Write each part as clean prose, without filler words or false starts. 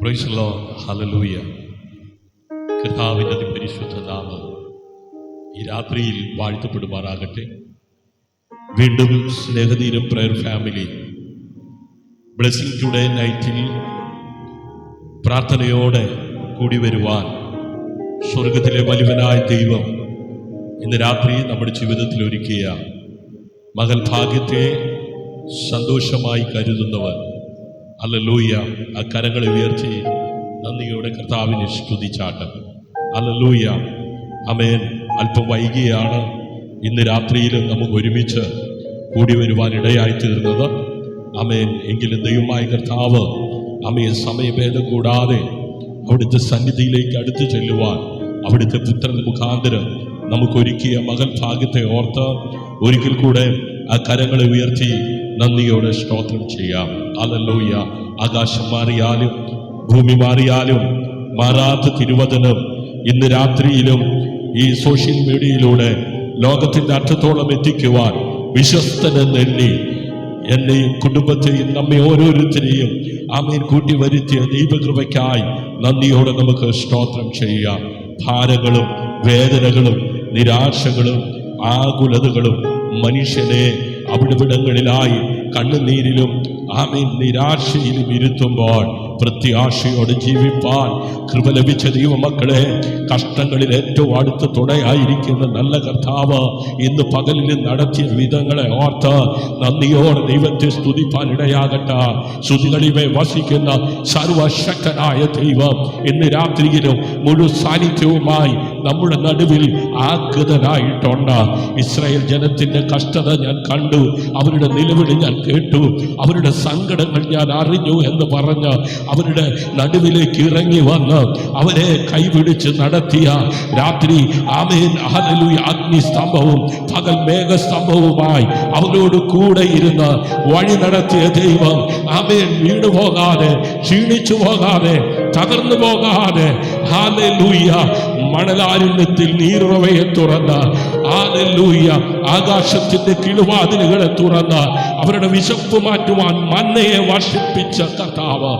Price the Lord. Hallelujah. കർത്താവിന്റെ അതിപരിശുദ്ധ നാമം ഈ രാത്രിയിൽ വാഴ്ത്തപ്പെടുമാറാകട്ടെ. വീണ്ടും സ്നേഹതീരം പ്രയർ ഫാമിലി ബ്ലെസ്സിംഗ് ടുഡേ നൈറ്റിൽ പ്രാർത്ഥനയോടെ കൂടി വരുവാൻ സ്വർഗത്തിലെ വലിയവനായ ദൈവം ഇന്ന് രാത്രി നമ്മുടെ ജീവിതത്തിൽ ഒരുക്കിയ മകൾ ഭാഗ്യത്തെ സന്തോഷമായി കരുതുന്നവർ ഹല്ലേലൂയ. ആ കരങ്ങളെ ഉയർത്തി നന്ദിയോടെ കർത്താവിനെ സ്തുതിച്ചാട്ടെ. ഹല്ലേലൂയ. ആമേൻ. അല്പം വൈകിയാണ് ഇന്ന് രാത്രിയിലും നമുക്ക് ഒരുമിച്ച് കൂടി വരുവാൻ ഇടയായി തീർന്നത്. ആമേൻ. എങ്കിലും ദൈവമായ കർത്താവ് ആമേൻ സമയഭേദം കൂടാതെ അവിടുത്തെ സന്നിധിയിലേക്ക് അടുത്ത് ചെല്ലുവാൻ അവിടുത്തെ പുത്രൻ മുഖാന്തരം നമുക്കൊരുക്കിയ മകൾ ഭാഗ്യത്തെ ഓർത്ത് ഒരിക്കൽ കൂടെ ആ കരങ്ങളെ ഉയർത്തി നന്ദിയോടെ സ്തോത്രം ചെയ്യാം. ഹല്ലേലൂയ. ആകാശം മാറിയാലും ഭൂമി മാറിയാലും മാറാത്ത തിരുവചനം ഇന്ന് രാത്രിയിലും ഈ സോഷ്യൽ മീഡിയയിലൂടെ ലോകത്തിന്റെ അറ്റത്തോളം എത്തിക്കുവാൻ വിശ്വസ്തനെന്നെണ്ണി എന്നെയും കുടുംബത്തെയും നമ്മെ ഓരോരുത്തരെയും ആമേൻ കൂട്ടി വരുത്തിയ ദൈവകൃപയ്ക്കായി നന്ദിയോടെ നമുക്ക് സ്തോത്രം ചെയ്യാം. ഭാരങ്ങളും വേദനകളും നിരാശകളും ആകുലതകളും മനുഷ്യനെ അവിടവിടങ്ങളിലായി കണ്ണുനീരിലും ആമേൻ നിരാശയിലും ഇരുത്തുമ്പോൾ പ്രത്യാശയോടെ ജീവിപ്പാൻ കൃപ ലഭിച്ച ദൈവമക്കളെ, കഷ്ടങ്ങളിൽ ഏറ്റവും അടുത്ത തുണയായിരിക്കുന്ന നല്ല കർത്താവ് ഇന്ന് പകലിൽ നടത്തിയ വിധങ്ങളെ ഓർത്ത് നന്ദിയോടെ ദൈവത്തെ സ്തുതിപ്പാൻ ഇടയാകട്ടെ. സ്തുതികളിവെ വസിക്കുന്ന സർവശക്തനായ ദൈവം ഇന്ന് രാത്രിയിലും മുഴു സാന്നിധ്യവുമായി നമ്മുടെ നടുവിൽ ആഗതനായിട്ടുണ്ട്. ഇസ്രായേൽ ജനത്തിന്റെ കഷ്ടത ഞാൻ കണ്ടു, അവരുടെ നിലവിളി ഞാൻ കേട്ടു, അവരുടെ സങ്കടങ്ങൾ ഞാൻ അറിഞ്ഞു എന്ന് പറഞ്ഞ് അവരുടെ നടുവിലേക്ക് ഇറങ്ങി വന്ന് അവരെ കൈപിടിച്ച് നടത്തിയ രാത്രി ആമേൻ ഹല്ലേലൂയ അഗ്നിസ്തംഭവും പകൽ മേഘസ്തംഭവുമായി അവരോട് കൂടെ ഇരുന്ന് വഴി നടത്തിയ ദൈവം ആമേൻ വീണു പോകാതെ ക്ഷീണിച്ചു പോകാതെ തകർന്നു പോകാതെ ഹല്ലേലൂയ മണലാരണ്യത്തിൽ നീറുറവയെ തുറന്ന് ഹല്ലേലൂയ ആകാശത്തിന്റെ കിളുവാതിലുകളെ തുറന്ന് അവരുടെ വിശപ്പ് മാറ്റുവാൻ മന്നയെ വർഷിപ്പിച്ച കർത്താവ്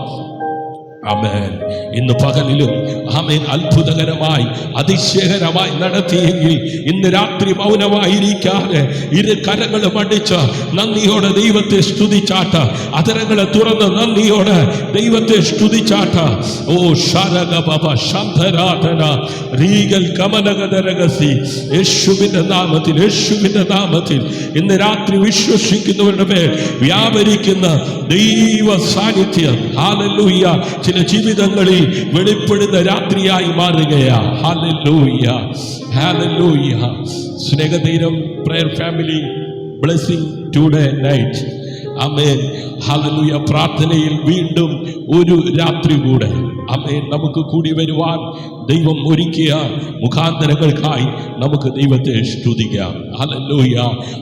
ആമേൻ ഇന്ന് പകലിലും ആമേൻ അത്ഭുതകരമായി അതിശയകരമായി നടത്തിയെങ്കിൽ ഇന്ന് രാത്രി മൗനമായിരിക്കാതെ ഇരു കരങ്ങളും അടിച്ച് നന്ദിയോടെ ദൈവത്തെ സ്തുതിച്ചാട്ട, അതരങ്ങളെ തുറന്ന് നന്ദിയോടെ ദൈവത്തെ സ്തുതിച്ചാട്ട. ഓ ശരഗബബ ശംഭരാധന റീഗൽ കമനഗദരഗസി യേശുവിന്റെ നാമത്തിൽ, യേശുവിന്റെ നാമത്തിൽ ഇന്ന് രാത്രി വിശ്വസിക്കുന്നവരുടെ മേൽ വ്യാപരിക്കുന്ന ദൈവ സാന്നിധ്യം ഹല്ലേലൂയ ചില ജീവിതങ്ങളിൽ വെളിപ്പെടുന്ന രാത്രിയായി മാറുകയാ. ഹല്ലേലൂയ, hallelujah. Snehatheeram prayer family blessing today night ആമേൻ ഹല്ലേലൂയ. പ്രാർത്ഥനയിൽ വീണ്ടും ഒരു രാത്രി കൂടെ ആമേൻ നമുക്ക് കൂടി വരുവാൻ ദൈവം ഒരുക്കിയ മുഖാന്തരങ്ങൾക്കായി നമുക്ക് ദൈവത്തെ സ്തുതിക്കാം. ഹല്ലേലൂയ.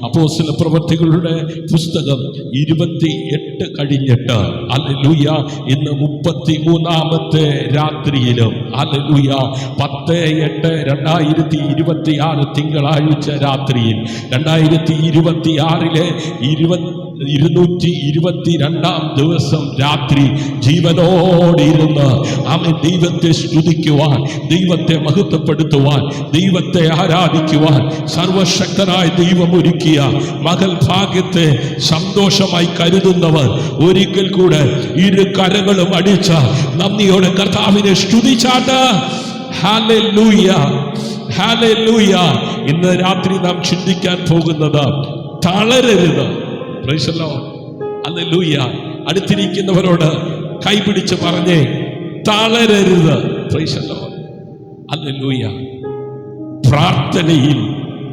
അപ്പോസ്തല പ്രവൃത്തികളുടെ പുസ്തകം 28 കഴിഞ്ഞിട്ട് ഹല്ലേലൂയ ഇന്ന് 33-ാമത്തെ രാത്രിയിലും ഹല്ലേലൂയ 10/8/2026 തിങ്കളാഴ്ച രാത്രിയിൽ 2026 222-ാം ദിവസം രാത്രി ജീവനോടിരുന്ന് ആമേൻ ദൈവത്തെ സ്തുതിക്കുവാൻ, ദൈവത്തെ മഹത്വപ്പെടുത്തുവാൻ, ദൈവത്തെ ആരാധിക്കുവാൻ സർവശക്തനായ ദൈവം ഒരുക്കിയ മകൾ ഭാഗ്യത്തെ സന്തോഷമായി കരുതുന്നവർ ഒരിക്കൽ കൂടെ ഇരു കരങ്ങളും അടിച്ച നന്ദിയോടെ കർത്താവിനെ സ്തുതിച്ചാട്ട്. Hallelujah, hallelujah. ഇന്ന് രാത്രി നാം ചിന്തിക്കാൻ പോകുന്നത് തളരരുത്. Praise the Lord. ഹല്ലേലൂയ. അടുത്തിരിക്കുന്നവരോട് കൈപിടിച്ച് പറഞ്ഞേ തളരരുത്. Praise the Lord. ഹല്ലേലൂയ. പ്രാർത്ഥനയിൽ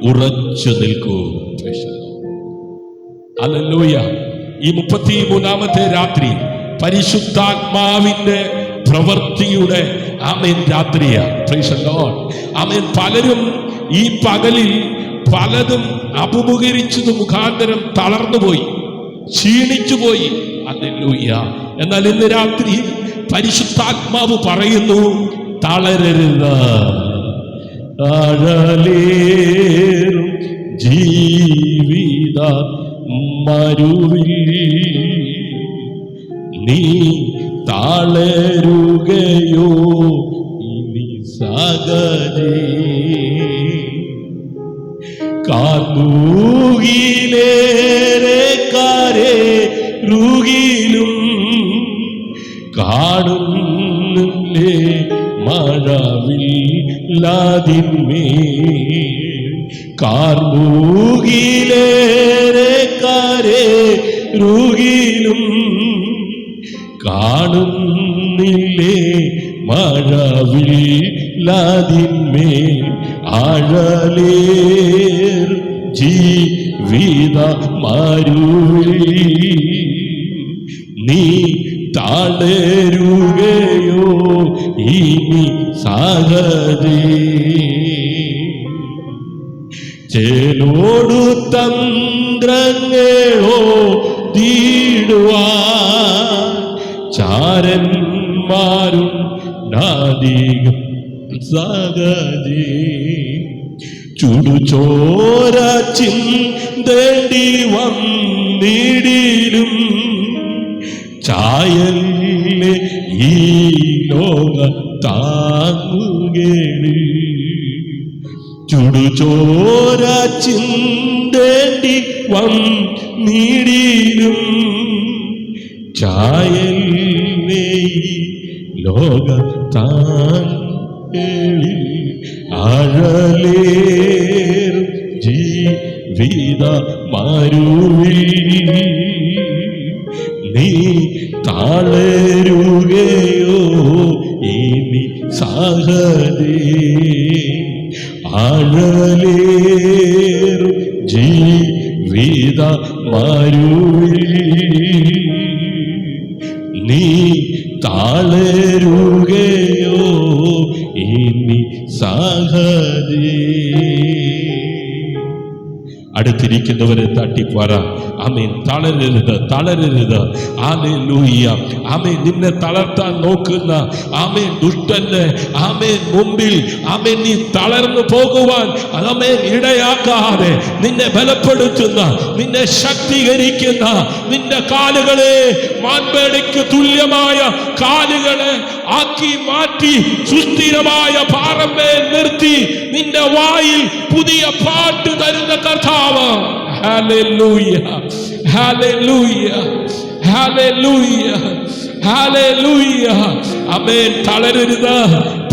ഉറച്ചു നിൽക്കൂ. Praise the Lord. ഹല്ലേലൂയ. ഈ 33-ാമത്തെ രാത്രി പരിശുദ്ധാത്മാവിന്റെ പ്രവൃത്തിയുടെ ആമേൻ രാത്രിയാ. Praise the Lord. ആമേൻ. പലരും ഈ പകലിൽ പലതും അഭിമുഖീകരിച്ചത് മുഖാന്തരം തളർന്നുപോയി, ക്ഷീണിച്ചുപോയി. ഹല്ലേലൂയ. എന്നാൽ ഇന്ന് രാത്രി പരിശുദ്ധാത്മാവ് പറയുന്നു തളരരുത്. തഴലേറും ജീവിത മരുവിൽ നീ തളരുക ഇനി സഹജേ കാർമൂകിലേറെ രുകിലും കാണുന്നില്ലേ മഴവില്ലാതിന്മേൽ കാർമൂകിലേറെ രുകിലും കാണുന്നില്ലേ മഴവില്ലാതിന്മേൽ ആഴലേർ ജീവിത മരുവിൽ നീ തളരുകയോ ഇനി സഹജേ ചേലോടു തന്ത്രങ്ങളോ തീടുവാൻ ചാരന്മാരും നാദികം സഹജേ ചുടുചോര ചിന്തേണ്ടി വന്നിടിലും ചായല്ലേ ഈ ലോക താങ്ങുകേളി ചുടുചോര ചിന്തേണ്ടി വന്നിടിലും ചായല്ലേ ഈ ലോക താങ്ങേളി ആഴലേർ ജീവിത മരുവിൽ നീ തളരുകയോ ഇനി സഹജേ ആഴലേർ ജീവിത മരുവിൽ നീ തളരുകയോ ഇനി സഹജേ അടുത്തിരിക്കുന്നവരെ തട്ടിപ്പറ ആമേൻ തളരരുത് ഹല്ലേലൂയ ആമേൻ നിന്നെ തളർത്താൻ നോക്കുന്ന ആമേൻ ദുഷ്ടന്റെ ആമേൻ മുമ്പിൽ ആമേൻ നീ തളർന്നു പോകുവാൻ ആമേൻ ഇടയാക്കാതെ നിന്നെ ബലപ്പെടുത്തുന്ന നിന്നെ ശക്തീകരിക്കുന്ന നിന്റെ കാലുകളെ മാൻപേടയ്ക്ക് തുല്യമായ കാലുകളെ ആക്കി മാറ്റി സുസ്ഥിരമായ പാറമേൽ നിർത്തി നിന്റെ വായിൽ പുതിയ പാട്ട് തരുന്ന കർത്താവ്. ഹല്ലേലൂയ ഹല്ലേലൂയ ഹല്ലേലൂയ ഹല്ലേലൂയ ആമേൻ തളരരുത്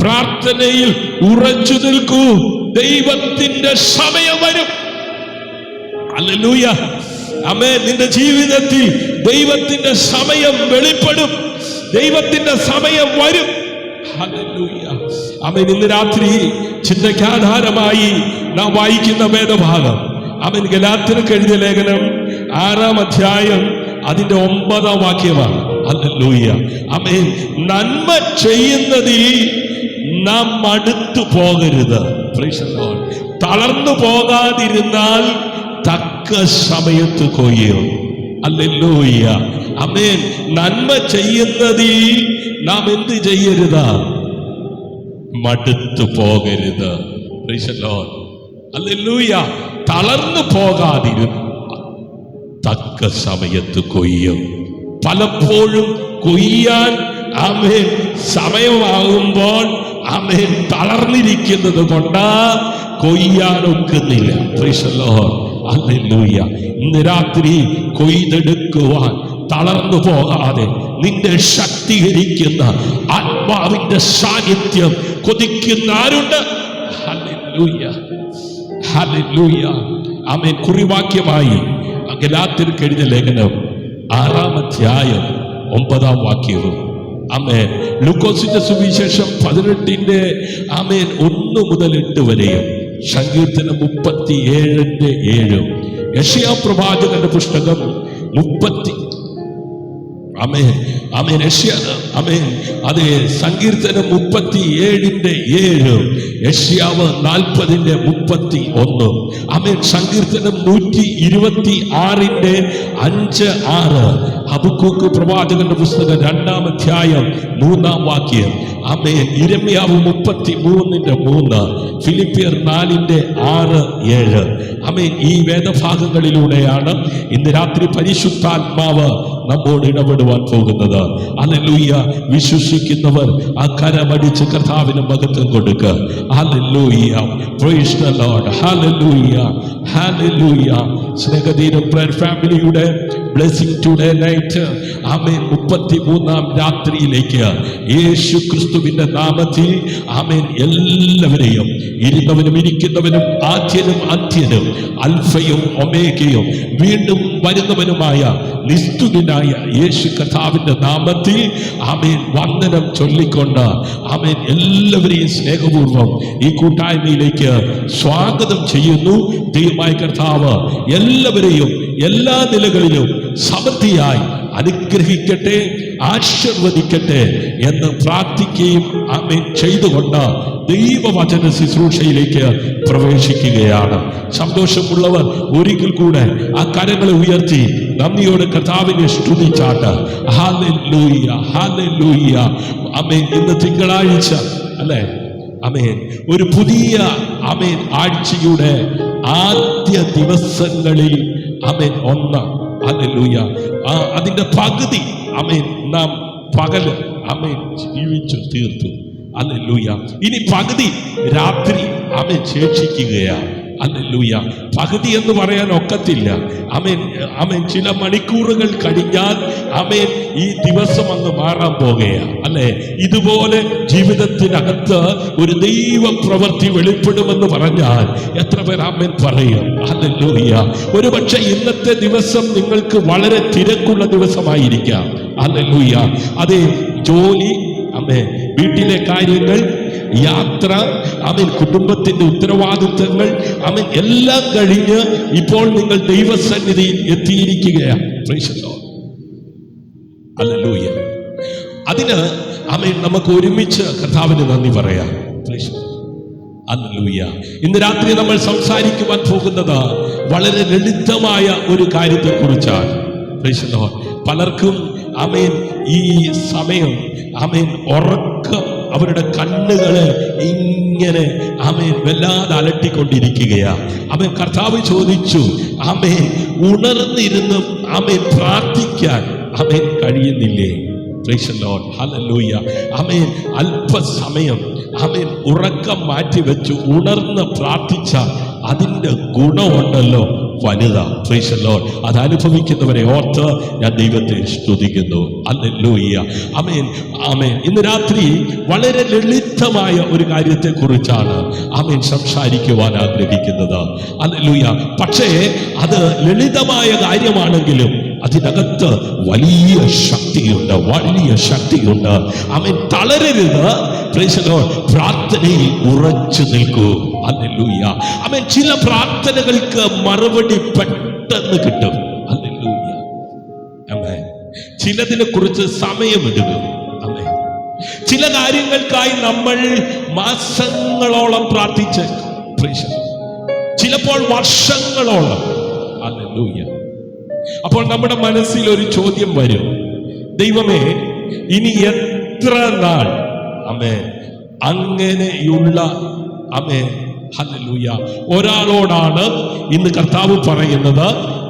പ്രാർത്ഥനയിൽ ഉറച്ചു നിൽക്കൂ ദൈവത്തിന്റെ സമയം വരും. ഹല്ലേലൂയ ആമേൻ നിന്റെ ജീവിതത്തിൽ ദൈവത്തിന്റെ സമയം വെളിപ്പെടും ദൈവത്തിന്റെ സമയം വരും. ഹല്ലേലൂയ ആമേൻ ഇന്ന് രാത്രി ചിന്തയ്ക്കാധാരമായി നാം വായിക്കുന്ന വേദഭാഗം ആമേൻ ഗലാത്യർക്ക് എഴുതിയ ലേഖനം 6-ാം അധ്യായം അതിന്റെ 9-ാം വാക്യമാണ്. ഹല്ലേലൂയ ആമേൻ നന്മ ചെയ്യുന്നതിൽ നാം മടുത്തു പോകരുത്. Price the Lord. തളർന്നു പോകാതിരുന്നാൽ തക്ക സമയത്ത് കൊയ്യും. ഹല്ലേലൂയ ആമേൻ നന്മ ചെയ്യുന്നതിൽ നാം എന്ത് ചെയ്യരുത്? മടുത്തു പോകരുത്. Price the Lord. ഹല്ലേലൂയ തളർന്നു പോകാതിരുന്ന തക്ക സമയത്ത് കൊയ്യും. പലപ്പോഴും കൊയ്യാൻ ആമേൻ സമയമാകുമ്പോൾ ആമേൻ തളർന്നിരിക്കുന്നത് കൊണ്ട് കൊയ്യാൻ ഒക്കുന്നില്ല. Praise the Lord. ഹല്ലേലൂയ ഇന്ന് രാത്രി കൊയ്തെടുക്കുവാൻ തളർന്നു പോകാതെ നിന്നെ ശക്തീകരിക്കുന്ന ആത്മാവിന്റെ സാന്നിധ്യം കൊതിക്കുന്ന ആരുണ്ട്? ഹല്ലേലൂയ ഹല്ലേലൂയ ആമേൻ. കുറിവാക്യമായി ഗലാത്യർക്ക് എഴുതിയ ലേഖനം 6-ാം അധ്യായം 9-ാം വാക്യവും ആമേൻ. ലൂക്കോസിന്റെ സുവിശേഷം 18-ന്റെ ആമേൻ 1 മുതൽ 8 വരെയും സങ്കീർത്തനം 37-ന്റെ 7 യെശയ്യാ പ്രവാചകന്റെ പുസ്തകം 30 ആമേൻ ആമേൻ ആമേൻ അതേ സങ്കീർത്തനം 37-ന്റെ 7 യെശയ്യാവ് 40-ന്റെ 31 ആമേൻ സങ്കീർത്തനം 126-ന്റെ 5-6 ഹബക്കൂക്ക് പ്രവാചകന്റെ പുസ്തകം 2-ാം അധ്യായം 3-ാം വാക്യം ആമേൻ യിരെമ്യാവ് 33-ന്റെ 3 ഫിലിപ്പിയർ 4-ന്റെ 6-7 ആമേൻ. ഈ വേദഭാഗങ്ങളിലൂടെയാണ് ഇന്ന് രാത്രി പരിശുദ്ധാത്മാവ് നമ്മോട് ഇടപെടുവാൻ പോകുന്നത്. ഹല്ലേലൂയ. വിശ്വസിക്കുന്നവർ ആ കരമടിച്ച് കർത്താവിന് മഹത്വം കൊടുക്കുക. Hallelujah. Praise the Lord. Hallelujah. Hallelujah. Snehatheeram prayer ഫാമിലിയുടെ ബ്ലെസ്സിംഗ് ടുഡേ നൈറ്റ് ആമേൻ 33-ാം രാത്രിയിലേക്ക് യേശു ക്രിസ്തുവിന്റെ നാമത്തിൽ ആമേൻ എല്ലാവരെയും, ഇരുന്നവനും ഇരിക്കുന്നവനും, ആദ്യനും അന്ത്യനും, അൽഫയും ഒമേഗയും, വീണ്ടും വരുന്നവനുമായ നിസ്തുലനായ യേശു കർത്താവിന്റെ നാമത്തിൽ ആമേൻ വന്ദനം ചൊല്ലിക്കൊണ്ട് ആമേൻ എല്ലാവരെയും സ്നേഹപൂർവ്വം ഈ കൂട്ടായ്മയിലേക്ക് സ്വാഗതം ചെയ്യുന്നു. ദൈവമായ കർത്താവ് എല്ലാവരെയും എല്ലാ നിലകളിലും സമൃദ്ധിയായി അനുഗ്രഹിക്കട്ടെ, ആശീർവദിക്കട്ടെ എന്ന് പ്രാർത്ഥിക്കുകയും ആമേൻ ചെയ്തുകൊണ്ട് ദൈവവചന ശുശ്രൂഷയിലേക്ക് പ്രവേശിക്കുകയാണ്. സന്തോഷമുള്ളവർ ഒരിക്കൽ കൂടെ ആ കരങ്ങളെ ഉയർത്തി നന്ദിയോടെ കർത്താവിനെ സ്തുതിച്ചാട്ട്. ഹല്ലേലൂയ, ഹല്ലേലൂയ. ആമേൻ. ഇന്ന് തിങ്കളാഴ്ച അല്ലേ? ആമേൻ. ഒരു പുതിയ ആമേൻ ആഴ്ചയുടെ ആദ്യ ദിവസങ്ങളിൽ ആമേൻ ഒന്ന്. ഹല്ലേലൂയ. അതിന്റെ പകുതി ആമേൻ നാം പകല് ആമേൻ ജീവിച്ചു തീർത്തു. ഹല്ലേലൂയ. ഇനി പകുതി രാത്രി ആമേൻ ശേഷിക്കുകയാണ്. ഹല്ലേലൂയ. പകുതി എന്ന് പറയാൻ ഒക്കത്തില്ല. ആമേൻ. ആമേൻ. ചില മണിക്കൂറുകൾ കഴിഞ്ഞാൽ ആമേൻ ഈ ദിവസം അങ്ങ് മാറാൻ പോകുകയാണ് അല്ലെ? ഇതുപോലെ ജീവിതത്തിനകത്ത് ഒരു ദൈവ പ്രവൃത്തി വെളിപ്പെടുമെന്ന് പറഞ്ഞാൽ എത്ര പേർ ആമേൻ പറയും? ഹല്ലേലൂയ. ഒരുപക്ഷെ ഇന്നത്തെ ദിവസം നിങ്ങൾക്ക് വളരെ തിരക്കുള്ള ദിവസമായിരിക്കാം. ഹല്ലേലൂയ. അതേ, ജോലി, ആമേൻ, വീട്ടിലെ കാര്യങ്ങൾ, യാത്ര, ആമേൻ, കുടുംബത്തിന്റെ ഉത്തരവാദിത്തങ്ങൾ, ആമേൻ, എല്ലാം കഴിഞ്ഞ് ഇപ്പോൾ നിങ്ങൾ ദൈവസന്നിധിയിൽ എത്തിയിരിക്കുകയാണ്. Price the Lord. ഹല്ലേലൂയ. അതിന് ആമേൻ നമുക്ക് ഒരുമിച്ച് കർത്താവിന് നന്ദി പറയാം. Price the Lord. ഹല്ലേലൂയ. ഇന്ന് രാത്രി നമ്മൾ സംസാരിക്കുവാൻ പോകുന്നത് വളരെ ലളിതമായ ഒരു കാര്യത്തെ കുറിച്ചാണ്. Price the Lord. പലർക്കും ആമേൻ ഈ സമയം ആമേൻ ഉറക്കം അവരുടെ കണ്ണുകളെ ഇങ്ങനെ ആമേൻ വല്ലാതെ അലട്ടിക്കൊണ്ടിരിക്കുകയാ. ആമേൻ. കർത്താവ് ചോദിച്ചു, ആമേൻ, ഉണർന്നിരുന്ന് ആമേൻ പ്രാർത്ഥിക്കാൻ ആമേൻ കഴിയുന്നില്ലേ? Praise the Lord. ഹല്ലേലൂയ. ആമേൻ. അല്പസമയം ആമേൻ ഉറക്കം മാറ്റിവെച്ചു ഉണർന്ന് പ്രാർത്ഥിച്ച അതിൻ്റെ ഗുണമുണ്ടല്ലോ വനിത. Praise the Lord. അത് അനുഭവിക്കുന്നവരെ ഓർത്ത് ഞാൻ ദൈവത്തെ സ്തുതിക്കുന്നു. ഹല്ലേലൂയ. ആമേൻ. ആമേൻ. ഇന്ന് രാത്രി വളരെ ലളിതമായ ഒരു കാര്യത്തെ കുറിച്ചാണ് ആമേൻ സംസാരിക്കുവാൻ ആഗ്രഹിക്കുന്നത്. ഹല്ലേലൂയ. പക്ഷേ അത് ലളിതമായ കാര്യമാണെങ്കിലും അതിനകത്ത് വലിയ ശക്തിയുണ്ട്, വലിയ ശക്തിയുണ്ട്. ആമേൻ. തളരരുത്. Praise the Lord. പ്രാർത്ഥനയിൽ ഉറച്ചു നിൽക്കൂ. ഹല്ലേലൂയ. ആമേൻ. ചില പ്രാർത്ഥനകൾക്ക് മറുപടി പെട്ടെന്ന് കിട്ടും. ഹല്ലേലൂയ. ആമേൻ. ചിലതിനെ കുറിച്ച് സമയമെടുക്കും. ആമേൻ. ചില കാര്യങ്ങൾക്കായി നമ്മൾ മാസങ്ങളോളം പ്രാർത്ഥിച്ചേക്കും. Price the Lord. ചിലപ്പോൾ വർഷങ്ങളോളം. ഹല്ലേലൂയ. അപ്പോൾ നമ്മുടെ മനസ്സിൽ ഒരു ചോദ്യം വരും, ദൈവമേ, ഇനി എത്ര നാൾ ആമേൻ അങ്ങനെയുള്ള ആമേൻ ഹല്ലേലൂയ ഒരാളോടാണ് ഇന്ന് കർത്താവ് പറയുന്നത്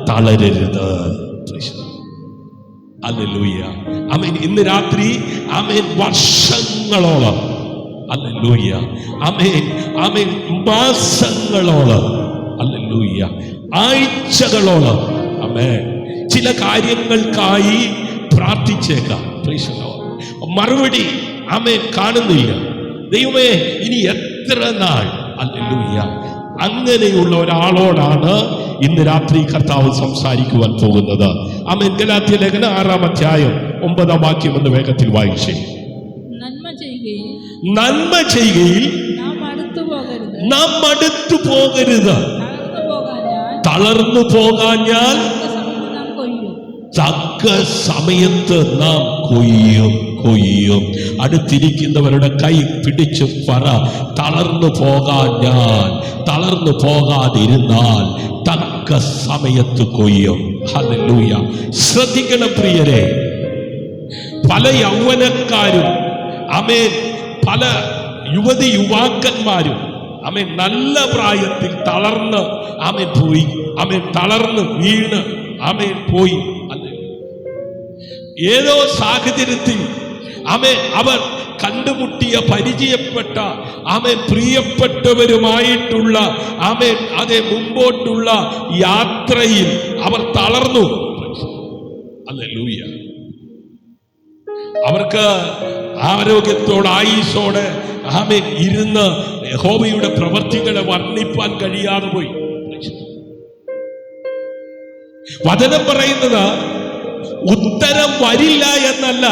തളരരുത്. ഹല്ലേലൂയ. ആമേൻ. ഇന്ന് രാത്രി ആമേൻ വർഷങ്ങളോളം, ഹല്ലേലൂയ, ആമേൻ, ആമേൻ, മാസങ്ങളോളം, ഹല്ലേലൂയ, ആഴ്ചകളോളം ആമേൻ ചില കാര്യങ്ങൾക്കായി പ്രാർത്ഥിച്ചേക്കാം. Price the Lord. മറുപടി ആമേൻ കാണുന്നില്ല. ദൈവമേ, ഇനി എത്ര നാൾ? ഹല്ലേലൂയ. അങ്ങനെയുള്ള ഒരാളോടാണ് ഇന്ന് രാത്രി കർത്താവ് സംസാരിക്കുവാൻ പോകുന്നത്. ആമേൻ. ഗലാത്യ ലേഖനം 6-ാം അധ്യായം 9-ാം വാക്യം എന്ന് വേഗത്തിൽ വായിച്ചേ. നന്മ ചെയ്യുകയിൽ നാം മടുത്തു പോകരുത്. തളർന്നു പോകാഞ്ഞാൽ തക്ക സമയത്ത് നാം കൊയ്യും. അടുത്തിരിക്കുന്നവരുടെ കൈ പിടിച്ചു പറ, തളർന്നു പോകാഞ്ഞാൽ, തളർന്നു പോകാതിരുന്നാൽ തക്ക സമയത്ത് കൊയ്യും. ഹല്ലേലൂയ. ശ്രദ്ധിക്കണം പ്രിയരെ, പല യൗവനക്കാരും ആമേൻ, പല യുവതി യുവാക്കന്മാരും ആമേൻ നല്ല പ്രായത്തിൽ തളർന്ന് ആമേൻ പോയി, ആമേൻ തളർന്ന് വീണ് ആമേൻ പോയി. ഏതോ സാഹചര്യത്തിൽ അവർ കണ്ടുമുട്ടിയ പരിചയപ്പെട്ട പ്രിയപ്പെട്ടവരുമായിട്ടുള്ള മുമ്പോട്ടുള്ള യാത്രയിൽ അവർ തളർന്നു. ഹല്ലേലൂയ. അവർക്ക് ആരോഗ്യത്തോടെ ആയുസ്സോടെ ഇരുന്ന് യഹോവയുടെ പ്രവൃത്തികളെ വർണ്ണിപ്പാൻ കഴിയാതെ പോയി. വചനം പറയുന്നത് ഉത്തരം വരില്ല എന്നല്ല,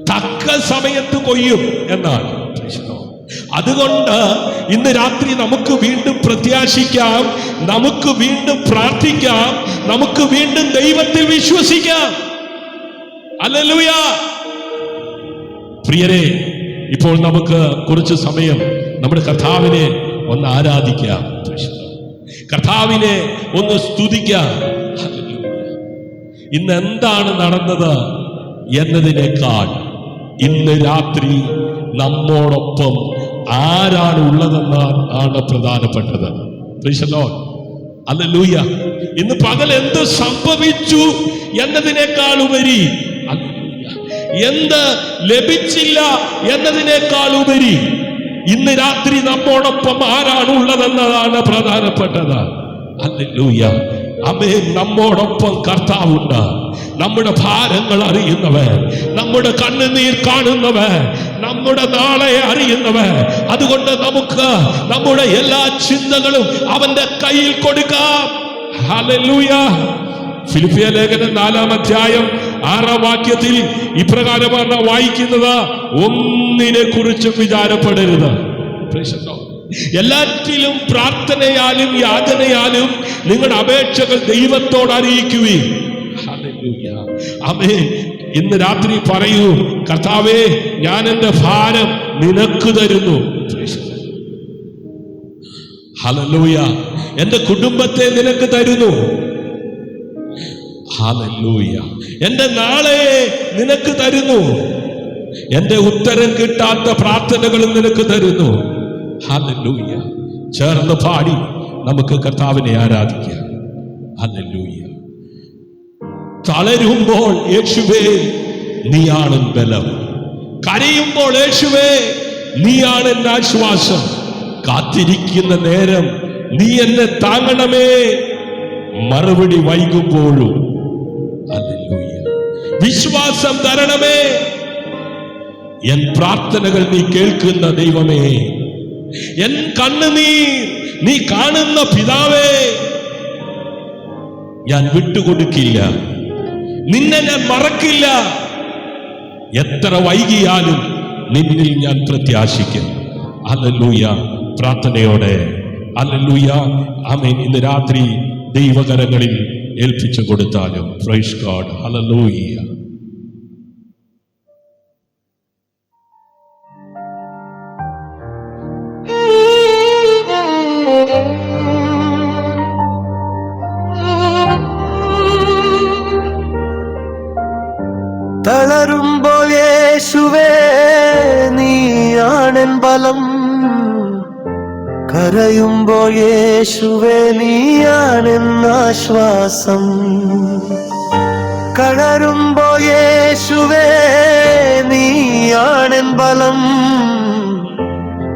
തക്ക സമയത്ത് കൊയ്യും എന്നാണ്. അതുകൊണ്ട് ഇന്ന് രാത്രി നമുക്ക് വീണ്ടും പ്രത്യാശിക്കാം, നമുക്ക് വീണ്ടും പ്രാർത്ഥിക്കാം, നമുക്ക് വീണ്ടും ദൈവത്തിൽ വിശ്വസിക്കാം. ഹല്ലേലൂയ. പ്രിയരെ, ഇപ്പോൾ നമുക്ക് കുറച്ച് സമയം നമ്മുടെ കർത്താവിനെ ഒന്ന് ആരാധിക്കാം, കർത്താവിനെ ഒന്ന് സ്തുതിക്കാം. ഇന്ന് എന്താണ് നടന്നത് എന്നതിനേക്കാൾ ഇന്ന് രാത്രി നമ്മോടൊപ്പം ആരാണ് ഉള്ളതെന്നാണ് പ്രധാനപ്പെട്ടത്. Price the Lord. ഹല്ലേലൂയ. ഇന്ന് പകൽ എന്ത് സംഭവിച്ചു എന്നതിനേക്കാൾ ഉപരി, എന്ത് ലഭിച്ചില്ല എന്നതിനേക്കാൾ ഉപരി ഇന്ന് രാത്രി നമ്മോടൊപ്പം ആരാണ് ഉള്ളതെന്നതാണ് പ്രധാനപ്പെട്ടത്. ഹല്ലേലൂയ. ആമേൻ. നമ്മോടൊപ്പം കർത്താവുണ്ട്. നമ്മുടെ ഭാരങ്ങൾ അറിയുന്നവൻ, നമ്മുടെ കണ്ണുനീർ കാണുന്നവൻ, നമ്മുടെ നാളെ അറിയുന്നവൻ. അതുകൊണ്ട് നമുക്ക് നമ്മുടെ എല്ലാ ചിന്തകളും അവന്റെ കയ്യിൽ കൊടുക്കാം. ഹല്ലേലൂയ. ഫിലിപ്പിയ ലേഖനം 4-ാം അധ്യായം 6-ാം വാക്യത്തിൽ ഇപ്രകാരമാണ് വായിക്കുന്നത്: ഒന്നിനെ കുറിച്ചും വിചാരപ്പെടരുത്. എല്ലാറ്റിലും പ്രാർത്ഥനയാലും യാചനയാലും നിങ്ങളുടെ അപേക്ഷകൾ ദൈവത്തോട് അറിയിക്കുവിൻ. ഹല്ലേലൂയ. ആമേൻ. ഇന്ന് രാത്രി പറയൂ, കർത്താവേ, ഞാൻ എന്റെ ഭാരം നിനക്ക് തരുന്നു. ഹല്ലേലൂയ. എന്റെ കുടുംബത്തെ നിനക്ക് തരുന്നു. ഹല്ലേലൂയ. എന്റെ നാളെ നിനക്ക് തരുന്നു. എന്റെ ഉത്തരം കിട്ടാത്ത പ്രാർത്ഥനകളും നിനക്ക് തരുന്നു. ഹല്ലേലൂയ. ചേർന്ന് പാടി നമുക്ക് കർത്താവിനെ ആരാധിക്കാം. ഹല്ലേലൂയ. തളരുമ്പോൾ യേശുവേ നീയാണ് ബലം, കരയുമ്പോൾ യേശുവേ നീയാണ് എന്റെ ആശ്വാസം, കാത്തിരിക്കുന്ന നേരം നീ എന്നെ താങ്ങണമേ, മറുപടി വൈകുമ്പോഴും ഹല്ലേലൂയ വിശ്വാസം തരണമേ. എൻ പ്രാർത്ഥനകൾ നീ കേൾക്കുന്ന ദൈവമേ, എൻ കണ്ണുനീർ നീ കാണുന്ന പിതാവേ, ഞാൻ വിട്ടുകൊടുക്കില്ല, നിന്നെ ഞാൻ മറക്കില്ല. എത്ര വൈകിയാലും നിന്നിൽ ഞാൻ പ്രത്യാശിക്കും. ഹല്ലേലൂയ. പ്രാർത്ഥനയോടെ ഹല്ലേലൂയ. ആമേൻ. ഇന്ന് രാത്രി ദൈവകരങ്ങളിൽ ഏൽപ്പിച്ചു കൊടുത്താലും. Praise God. ഹല്ലേലൂയ. തളരുമ്പോൾ യേശുവേ നീയാണെൻ ബലം, കരയുമ്പോൾ യേശുവേ നീയാണെൻ ആശ്വാസം, കടരുമ്പോൾ യേശുവേ നീയാണെൻ ബലം,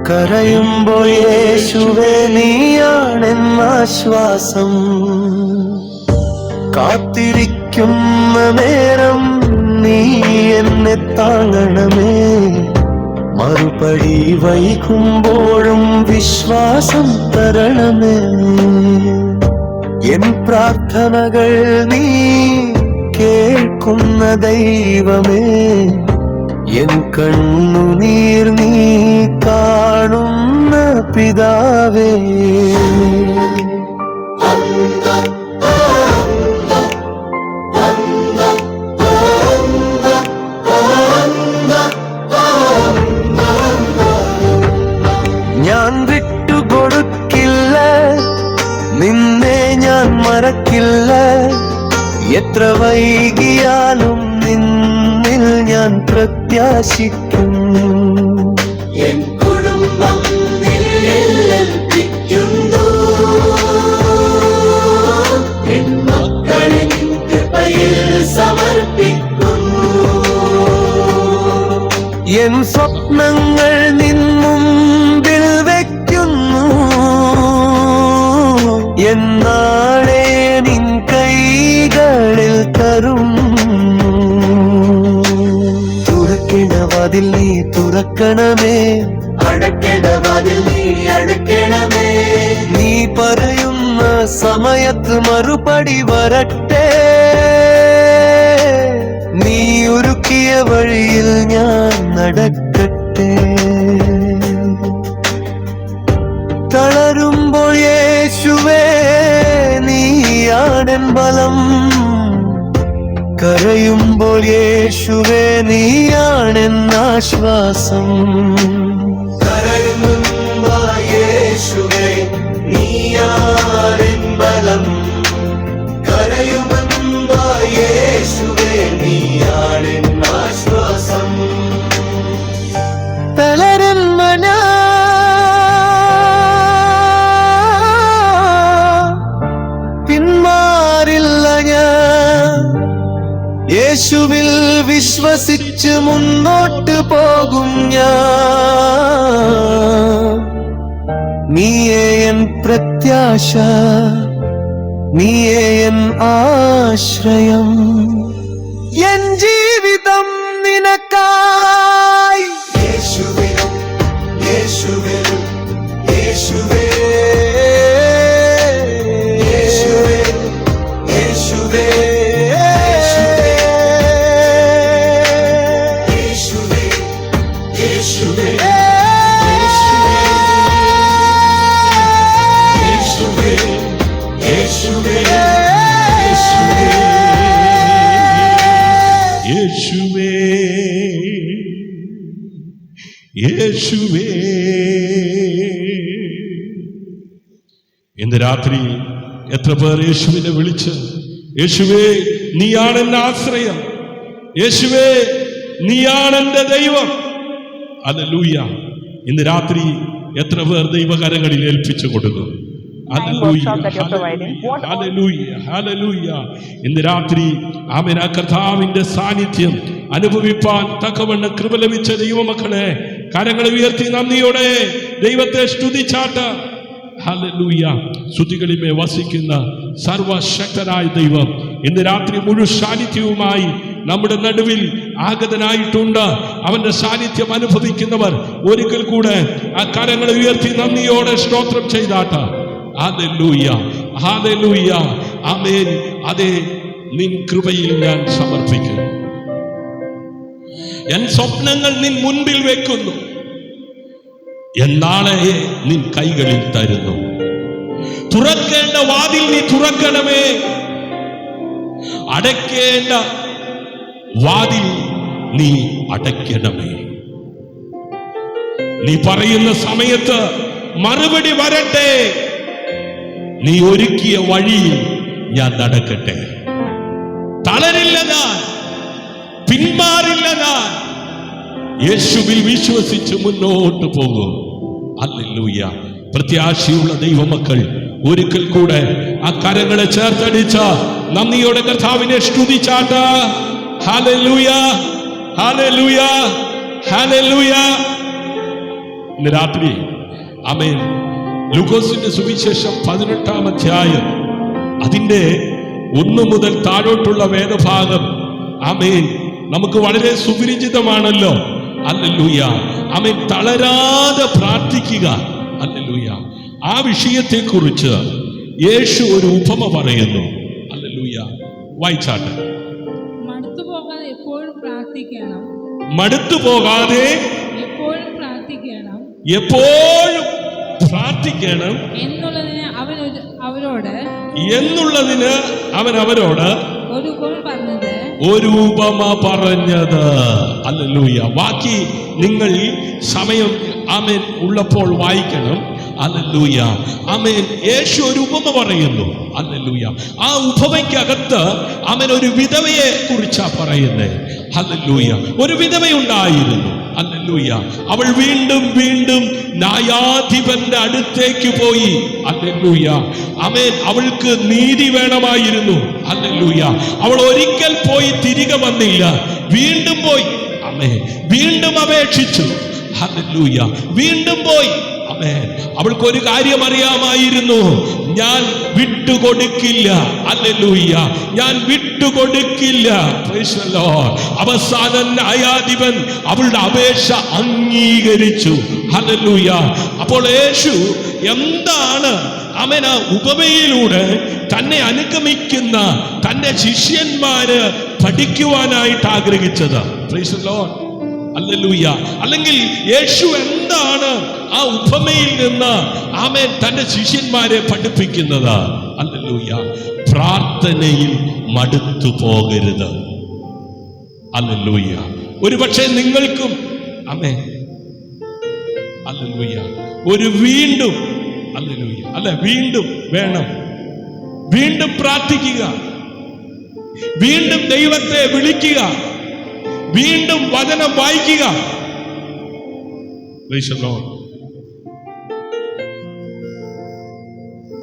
കരയുമ്പോൾ യേശുവേ നീയാണെൻ ആശ്വാസം. കാത്തിരിക്കുന്ന നേരം നീ എന്നെ താങ്ങണമേ, മറുപടി വൈകുമ്പോഴും വിശ്വാസം തരണമേ. എൻ പ്രാർത്ഥനകൾ നീ കേൾക്കുന്ന ദൈവമേ, എൻ കണ്ണുനീർ നീ കാണുന്ന പിതാവേ. ഞാൻ വിട്ടുകൊടുക്കില്ല, നിന്നെ ഞാൻ മറക്കില്ല. എത്ര വൈകിയാലും നിന്നിൽ ഞാൻ പ്രത്യാശിക്കും. എൻ കുടുംബം നിന്നിലേൽപ്പിക്കുന്നു, എൻ മക്കളെ നിൻ കൃപയിൽ സമർപ്പിക്കുന്നു. എൻ സ്വപ്നങ്ങൾ നിൻ മുമ്പിൽ വയ്ക്കുന്നു, എന്നാളെ നിൻ കൈകളിൽ തരുന്നു. തുറക്കണ വാതിൽ നീ തുറക്കണമേ, അടയ്ക്കണ വാതിൽ നീ അടയ്ക്കണമേ. നീ പറയുന്ന സമയത്ത് മറുപടി വരട്ടെ, നീ ഒരുക്കിയ വഴിയിൽ ഞാൻ നടക്കട്ടെ. തളരുമ്പോൾ യേശുവേ നീയാണെൻ ബലം, കരയുമ്പോൾ യേശുവേ നീയാണെൻ ആശ്വാസം. കരയുമ്പോൾ യേശുവേ നീയാണെൻ ബലം, കരയുമ്പോൾ യേശുവേ നീയാണെൻ ആശ്വാസം. തളരുന്ന പിന്മാറില്ല ഞാൻ, യേശുവിൽ വിശ്വസിച്ച് മുന്നോട്ട് പോകും ഞാൻ. നീയേ എൻ പ്രത്യാശ, നീയേ എൻ ആശ്രയം, എൻ ജീവിതം നിനക്കായി. യേശുവേ യേശുവേ യേശുവേ യേശുവേ യേശുവേ യേശുവേ. ഇന്ന് രാത്രി എത്ര പേർ യേശുവിനെ വിളിച്ച്, യേശുവേ നീയാണ് എന്റെ ആശ്രയം, യേശുവേ നീയാണ് എന്റെ ദൈവം. ഹല്ലേലൂയ. ഇന്ന് രാത്രി എത്ര പേർ ദൈവകരങ്ങളിൽ ഏൽപ്പിച്ചു കൊടുക്കും? ഇന്ന് രാത്രി ആമേൻ ആ കർത്താവിന്റെ സാന്നിധ്യം അനുഭവിപ്പാൻ തക്കവണ്ണം കൃപ ലഭിച്ച ദൈവമക്കളെ, കരങ്ങളെ ഉയർത്തി നന്ദിയോടെ ദൈവത്തെ സ്തുതിച്ചാട്ട. ഹല്ലേലൂയ. സ്തുതികളിമേ വസിക്കുന്ന സർവശക്തനായ ദൈവം ഇന്ന് രാത്രി മുഴുവൻ സാന്നിധ്യവുമായി നമ്മുടെ നടുവിൽ ആഗതനായിട്ടുണ്ട്. അവന്റെ സാന്നിധ്യം അനുഭവിക്കുന്നവർ ഒരിക്കൽ കൂടെ ആ കരങ്ങളെ ഉയർത്തി നന്ദിയോടെ സ്തോത്രം ചെയ്താട്ട. ഹല്ലേലൂയ, ഹല്ലേലൂയ, ആമേൻ. അതേ, നിൻ കൃപയിൽ ഞാൻ സമർപ്പിക്കുന്നു. എൻ സ്വപ്നങ്ങൾ നിൻ മുൻപിൽ വെക്കുന്നു, എന്നാളെ നിൻ കൈകളിൽ തരുന്നു. തുറക്കേണ്ട വാതിൽ നീ തുറക്കണമേ, അടയ്ക്കേണ്ട വാതിൽ നീ അടയ്ക്കണമേ. നീ പറയുന്ന സമയത്ത് മറുപടി വരട്ടെ, നീ ഒരുക്കിയ വഴിയിൽ ഞാൻ നടക്കട്ടെ. തളരില്ല ഞാൻ, പിന്മാറില്ല ഞാൻ. യേശുവിൽ വിശ്വസിച്ച് മുന്നോട്ട് പോകും. ഹല്ലേലൂയ. പ്രത്യാശയുള്ള ദൈവമക്കൾ ഒരിക്കൽ കൂടെ ആ കരങ്ങളെ ചേർത്തടിച്ച നന്ദിയോടെ കർത്താവിനെ സ്തുതിച്ചാട്ട. ഹല്ലേലൂയ, ഹല്ലേലൂയ, ഹല്ലേലൂയ. ഇന്ന് രാത്രി ആമേൻ ലൂക്കോസിന്റെ സുവിശേഷം 18-ാം അധ്യായം അതിന്റെ 1 മുതൽ താഴോട്ടുള്ള വേദഭാഗം ആമേൻ നമുക്ക് വളരെ സുപരിചിതമാണല്ലോ. ഹല്ലേലൂയ, ആമേൻ. തളരാതെ പ്രാർത്ഥിക്കുക. ഹല്ലേലൂയ. ആ വിഷയത്തെക്കുറിച്ച് യേശു ഒരു ഉപമ പറയുന്നു. ഹല്ലേലൂയ. വായിച്ചാട്ടെ. മടുത്തു പോകാതെ എപ്പോഴും പ്രാർത്ഥിക്കണം, മടുത്തു പോകാതെ എപ്പോഴും പ്രാർത്ഥിക്കണം, എപ്പോഴും പ്രാർത്ഥിക്കണം എന്നുള്ളതിന് അവൻ അവരോട് ഒരു ഉപമ പറഞ്ഞത്. ഹല്ലേലൂയ. ബാക്കി നിങ്ങൾ സമയം ആമേൻ ഉള്ളപ്പോൾ വായിക്കണം. ഹല്ലേലൂയ, ആമേൻ. യേശു ഒരു ഉപമ പറയുന്നു. ഹല്ലേലൂയ. ആ ഉപമയ്ക്കകത്ത് ആമേൻ ഒരു വിധവയെ കുറിച്ചാ പറയുന്നത്. ഹല്ലേലൂയ. ഒരു വിധവയുണ്ടായിരുന്നു. ഹല്ലേലൂയ. അവൾ വീണ്ടും വീണ്ടും ന്യായാധിപന്റെ അടുത്തേക്ക് പോയി. ഹല്ലേലൂയ, ആമേൻ. അവൾക്ക് നീതി വേണമായിരുന്നു. ഹല്ലേലൂയ. അവൾ ഒരിക്കൽ പോയി തിരികെ വന്നില്ല, വീണ്ടും പോയി. ആമേൻ, വീണ്ടും അപേക്ഷിച്ചു. ഹല്ലേലൂയ. വീണ്ടും പോയി. ആമേൻ. അവൾക്കൊരു കാര്യം അറിയാമായിരുന്നു, ഞാൻ വിട്ടുകൊടുക്കില്ല. ഹല്ലേലൂയ, ഞാൻ വിട്ടുകൊടുക്കില്ല. Price the Lord. അവസാനം ന്യായാധിപൻ അവളുടെ അപേക്ഷ അംഗീകരിച്ചു. ഹല്ലേലൂയ. അപ്പോൾ യേശു എന്താണ് ആമേൻ ആ ഉപമയിലൂടെ തന്നെ അനുഗമിക്കുന്ന തന്റെ ശിഷ്യന്മാര് പഠിക്കുവാനായിട്ട് ആഗ്രഹിച്ചത്? Price the Lord. ഹല്ലേലൂയ. അല്ലെങ്കിൽ യേശു എന്താണ് ആ ഉപമയിൽ നിന്ന് ആമേൻ തന്റെ ശിഷ്യന്മാരെ പഠിപ്പിക്കുന്നത്? ഹല്ലേലൂയ. പ്രാർത്ഥനയിൽ മടുത്തു പോകരുത്. ഹല്ലേലൂയ. ഒരുപക്ഷെ നിങ്ങൾക്കും ആമേൻ ഹല്ലേലൂയ ഒരു വീണ്ടും ഹല്ലേലൂയ അല്ല വീണ്ടും വേണം. വീണ്ടും പ്രാർത്ഥിക്കുക, വീണ്ടും ദൈവത്തെ വിളിക്കുക, വീണ്ടും വചനം വായിക്കുക. Price the Lord.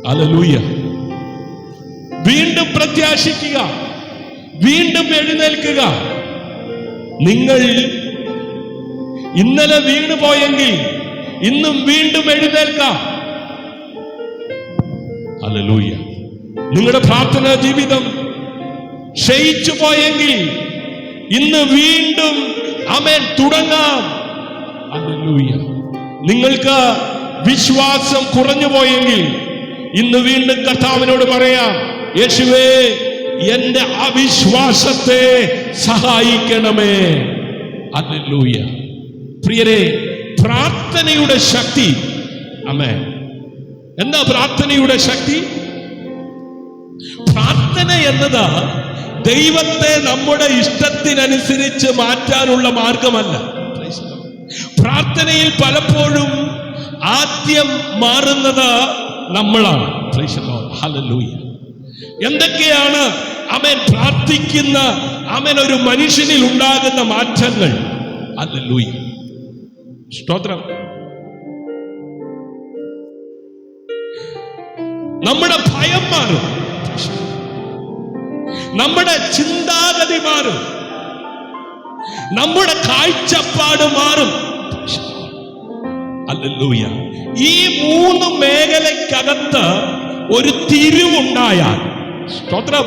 ഹല്ലേലൂയ. വീണ്ടും പ്രത്യാശിക്കുക, വീണ്ടും എഴുന്നേൽക്കുക. നിങ്ങൾ ഇന്നലെ വീണു പോയെങ്കിൽ ഇന്നും വീണ്ടും എഴുന്നേൽക്കാം. ഹല്ലേലൂയ. നിങ്ങളുടെ പ്രാർത്ഥനാ ജീവിതം ക്ഷയിച്ചു പോയെങ്കിൽ ഇന്ന് വീണ്ടും ആമേൻ തുടങ്ങാം. ഹല്ലേലൂയ. നിങ്ങൾക്ക് വിശ്വാസം കുറഞ്ഞു പോയെങ്കിൽ ഇന്ന് വീണ്ടും കർത്താവിനോട് പറയാം, യേശുവേ എന്റെ അവിശ്വാസത്തെ സഹായിക്കണമേ. ഹല്ലേലൂയ. പ്രിയരെ, പ്രാർത്ഥനയുടെ ശക്തി. ആമേൻ. എന്താ പ്രാർത്ഥനയുടെ ശക്തി? പ്രാർത്ഥന എന്നത് ദൈവത്തെ നമ്മുടെ ഇഷ്ടത്തിനനുസരിച്ച് മാറ്റാനുള്ള മാർഗമല്ല. പ്രാർത്ഥനയിൽ പലപ്പോഴും ആദ്യം മാറുന്നത് നമ്മളാണ്. ഹല്ലേലൂയ. എന്തൊക്കെയാണ് ആമേൻ പ്രാർത്ഥിക്കുന്ന ആമേൻ ഒരു മനുഷ്യനിൽ ഉണ്ടാകുന്ന മാറ്റങ്ങൾ? ഹല്ലേലൂയ. സ്തോത്രം. നമ്മുടെ ഭയം മാറും, നമ്മുടെ ചിന്താഗതി മാറും, നമ്മുടെ കാഴ്ചപ്പാട് മാറും. ഹല്ലേലൂയ. ഈ മൂന്ന് മേഖലയ്ക്കകത്ത് ഒരു തിരിവുണ്ടായാൽ, സ്തോത്രം,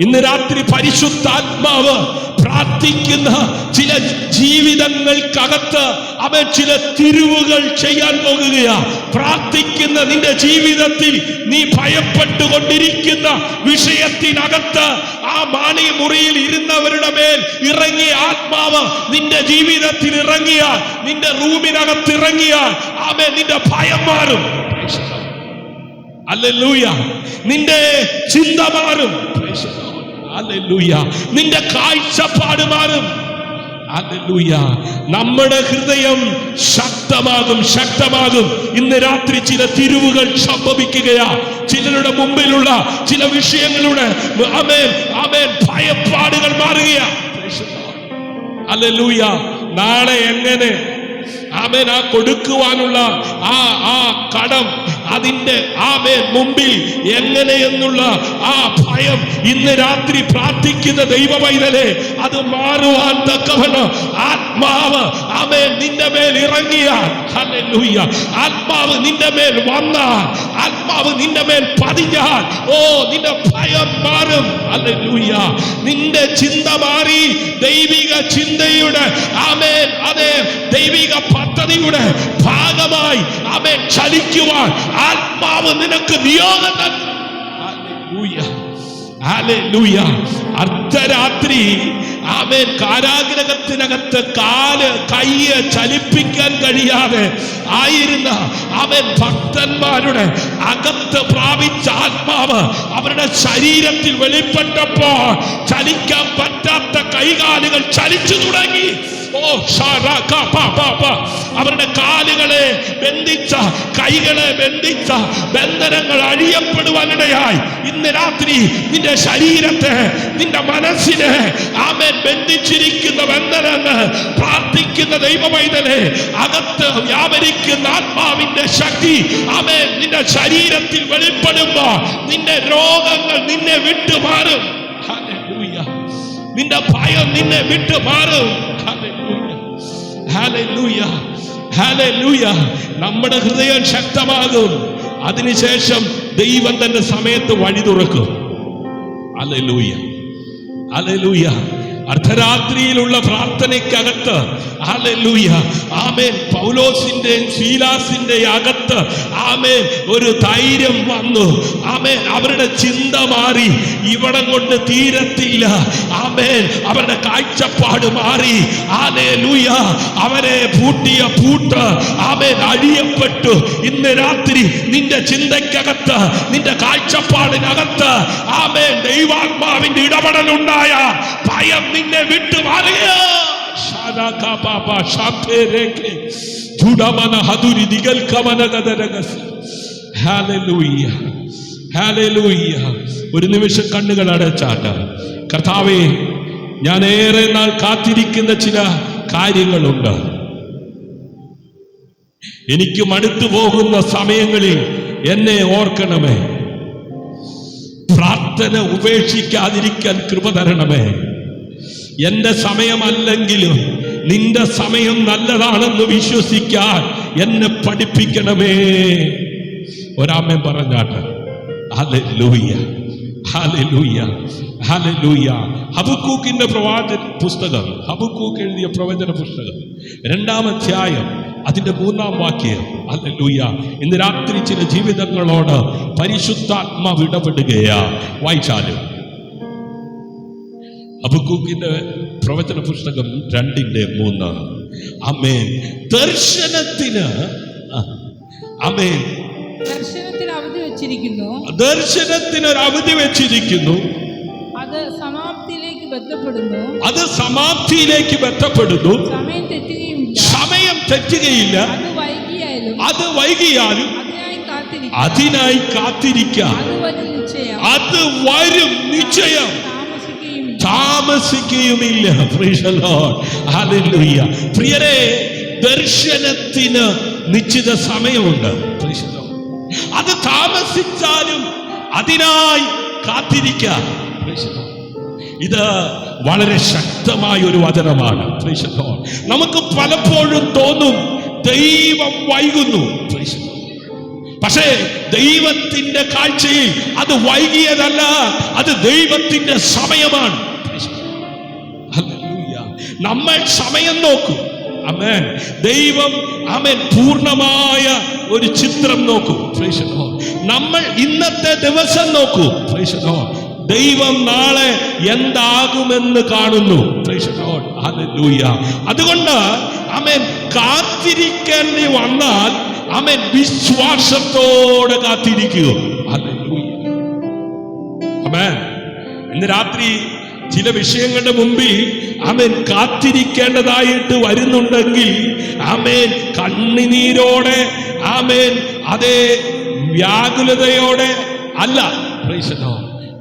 ഇന്ന് രാത്രി പരിശുദ്ധാത്മാവ് പ്രാർത്ഥിക്കുന്ന ചില ജീവിതങ്ങൾക്കകത്ത് അവൻ ചില തിരിവുകൾ ചെയ്യാൻ പോകുകയാ. പ്രാർത്ഥിക്കുന്ന നിന്റെ ജീവിതത്തിൽ നീ ഭയപ്പെട്ടുകൊണ്ടിരിക്കുന്ന വിഷയത്തിനകത്ത് ആ മാണി മുറിയിൽ ഇരുന്നവരുടെ മേൽ ഇറങ്ങിയ ആത്മാവ് നിന്റെ ജീവിതത്തിൽ ഇറങ്ങിയാൽ, നിന്റെ റൂമിനകത്ത് ഇറങ്ങിയാൽ ആമേൻ നിന്റെ ഭയം മാറും. ഹല്ലേലൂയ. നിന്റെ ചിന്ത മാറും. ഹല്ലേലൂയ. നിന്റെ കാഴ്ചപ്പാട് മാറും. ഹല്ലേലൂയ. നമ്മുടെ ഹൃദയം ശക്തമാകും. ഇന്ന് രാത്രി ചില തിരിവുകൾ സംഭവിക്കുകയാ. ചിലരുടെ മുമ്പിലുള്ള ചില വിഷയങ്ങളുടെ ആമേൻ ഭയപ്പാടുകൾ മാറുകയാ. ഹല്ലേലൂയ. നാളെ എങ്ങനെ ആമേൻ ആ കൊടുക്കുവാനുള്ള ആ കടം അതിന്റെ ആമേൻ മുമ്പിൽ എങ്ങനെയെന്നുള്ള ആ ഭയം ഇന്ന് രാത്രി പ്രാർത്ഥിക്കുന്ന ദൈവമൈതലേ, അത് മാറുവാൻ തക്കവണ്ണം ആത്മാവ് ആമേൻ നിന്റെ മേൽ ഇറങ്ങിയാൽ, ഹല്ലേലൂയ, ആത്മാവ് നിന്റെ മേൽ വന്നാൽ, ആത്മാവ് നിന്റെ മേൽ പതിഞ്ഞാൽ, ഓ നിന്റെ ഭയം മാറും. ഹല്ലേലൂയ. നിന്റെ ചിന്ത മാറി ദൈവിക ചിന്തയുടെ ആമേൻ അതെ ദൈവിക പദ്ധതിയുടെ ഭാഗമായി ആമേൻ ചലിക്കുവാൻ ആത്മാവ് നിനക്ക് നിയോഗം നൽകും. ഹല്ലേലൂയ. ഹല്ലേലൂയ. അർദ്ധരാത്രി ആമേൻ കാരാഗ്രഹത്തിനകത്ത് കാല് കയ്യ് ചലിപ്പിക്കാൻ കഴിയാതെ ആയിരുന്ന ആമേൻ ഭക്തന്മാരുടെ അകത്ത് പ്രാപിച്ച ആത്മാവ് അവരുടെ ശരീരത്തിൽ വെളിപ്പെട്ടപ്പോൾ ചലിക്കാൻ പറ്റാത്ത കൈകാലുകൾ ചലിച്ചു തുടങ്ങി. അവരുടെ കാലുകളെ ബന്ധിച്ച കൈകളെ ബന്ധിച്ച ബന്ധനങ്ങൾ അഴിയപ്പെടുവാനിടയായി. ഇന്ന് രാത്രി നിന്റെ ശരീരത്തെ നിന്റെ മനസ്സിനെ ആമേൻ ബന്ധിച്ചിരിക്കുന്ന ബന്ധനങ്ങൾ പ്രാർത്ഥിക്കുന്ന ദൈവമൈതലേ, അകത്ത് വ്യാപരിക്കുന്ന ആത്മാവിന്റെ ശക്തി ആമേൻ നിന്റെ ശരീരത്തിൽ വെളിപ്പെടുമ്പോ നിന്റെ രോഗങ്ങൾ നിന്നെ വിട്ടുമാറും. ഹല്ലേലൂയ. നിന്റെ ഭയം നിന്നെ വിട്ടുമാറും. ഹല്ലേലൂയ. ഹല്ലേലൂയ, ഹല്ലേലൂയ. നമ്മുടെ ഹൃദയം ശക്തമാകും. അതിനുശേഷം ദൈവം തന്റെ സമയത്ത് വഴി തുറക്കും. ഹല്ലേലൂയ, ഹല്ലേലൂയ. അർദ്ധരാത്രിയിലുള്ള പ്രാർത്ഥനയ്ക്കകത്ത് ഹല്ലേലൂയ, ആമേൻ, പൗലോസിന്റെ ശീലാസിന്റെ അകത്ത് ആമേൻ ഒരു ധൈര്യം വന്നു. ആമേൻ, അവരുടെ ചിന്ത മാറി. ഇവിടം കൊണ്ട് തീരത്തില്ല. ആമേൻ, അവരുടെ കാഴ്ചപ്പാട് മാറി. ഹല്ലേലൂയ. അവരെ പൂട്ടിയ പൂട്ട് ആമേൻ അഴിയപ്പെട്ടു. ഇന്ന് രാത്രി നിന്റെ ചിന്തയ്ക്കകത്ത്, നിന്റെ കാഴ്ചപ്പാടിനകത്ത് ആമേൻ ദൈവാത്മാവിന്റെ ഇടപെടലുണ്ടായ ഭയം നിന്നെ വിട്ടു മാറിയ ഒരു നിമിഷം കണ്ണുകൾ അടച്ചാട്ട്. കർത്താവേ, ഞാൻ ഏറെ നാൾ കാത്തിരിക്കുന്ന ചില കാര്യങ്ങളുണ്ട്. എനിക്ക് മടുത്തു പോകുന്ന സമയങ്ങളിൽ എന്നെ ഓർക്കണമേ. പ്രാർത്ഥന ഉപേക്ഷിക്കാതിരിക്കാൻ കൃപ തരണമേ. എന്റെ സമയമല്ലെങ്കിലും നിന്റെ സമയം നല്ലതാണെന്ന് വിശ്വസിക്കാൻ എന്നെ പഠിപ്പിക്കണമേ. ഒരാമേൻ പറഞ്ഞാട്ട്. ഹല്ലേലൂയ, ഹല്ലേലൂയ, ഹല്ലേലൂയ. ഹബക്കൂക്കിന്റെ പ്രവാചന പുസ്തകം, ഹബക്കൂക്ക് എഴുതിയ പ്രവചന പുസ്തകം 2-ാം അധ്യായം അതിന്റെ 3-ാം വാക്യം. ഹല്ലേലൂയ. ഇന്ന് രാത്രി ചില ജീവിതങ്ങളോട് പരിശുദ്ധാത്മാവ് ഇടപെടുകയാ. വായിച്ചാലും ഹബക്കൂക്കിന്റെ പ്രവചന പുസ്തകം 2:3. ആമേൻ. ദർശനത്തിന് ആമേൻ ദർശനത്തിന് അവധി വെച്ചിരിക്കുന്നു. ദർശനത്തിനൊരു അവധി വെച്ചിരിക്കുന്നു. അത് സമാപ്തിയിലേക്ക് ബന്ധപ്പെടുന്നു. അത് സമാപ്തിയിലേക്ക് ബന്ധപ്പെടുന്നു. സമയം തെറ്റുകയുമില്ല. സമയം തെറ്റുകയില്ല. അത് വൈകിയാലും അതിനായി കാത്തിരിക്കാം. അത് വരും നിശ്ചയം, താമസിക്കുകയുമില്ല. Praise the Lord. Hallelujah. പ്രിയരെ, ദർശനത്തിന് നിശ്ചിത സമയമുണ്ട്. Praise the Lord. അത് താമസിച്ചാലും അതിനായി കാത്തിരിക്കാം. Praise the Lord. ഇത് വളരെ ശക്തമായ ഒരു വചനമാണ്. Praise the Lord. നമുക്ക് പലപ്പോഴും തോന്നും ദൈവം വൈകുന്നു. Praise the Lord. പക്ഷേ ദൈവത്തിന്റെ കാഴ്ചയിൽ അത് വൈകിയതല്ല, അത് ദൈവത്തിന്റെ സമയമാണ്. നമ്മൾ സമയം നോക്കും. ആമേൻ. ദൈവം ആമേൻ പൂർണ്ണമായ ഒരു ചിത്രം നോക്കും. നമ്മൾ ഇന്നത്തെ ദിവസം നോക്കൂ. ദൈവം നാളെ എന്താകുമെന്ന് കാണുന്നു. അതുകൊണ്ട് ആമേൻ കാത്തിരിക്കേണ്ടി വന്നാൽ ആമേൻ വിശ്വാസത്തോടെ കാത്തിരിക്കുക. ആമേൻ. ഇന്ന് രാത്രി ചില വിഷയങ്ങളുടെ മുമ്പിൽ ആമേൻ കാത്തിരിക്കേണ്ടതായിട്ട് വരുന്നുണ്ടെങ്കിൽ ആമേൻ കണ്ണുനീരോടെ ആമേൻ അതേ വ്യാകുലതയോടെ അല്ല,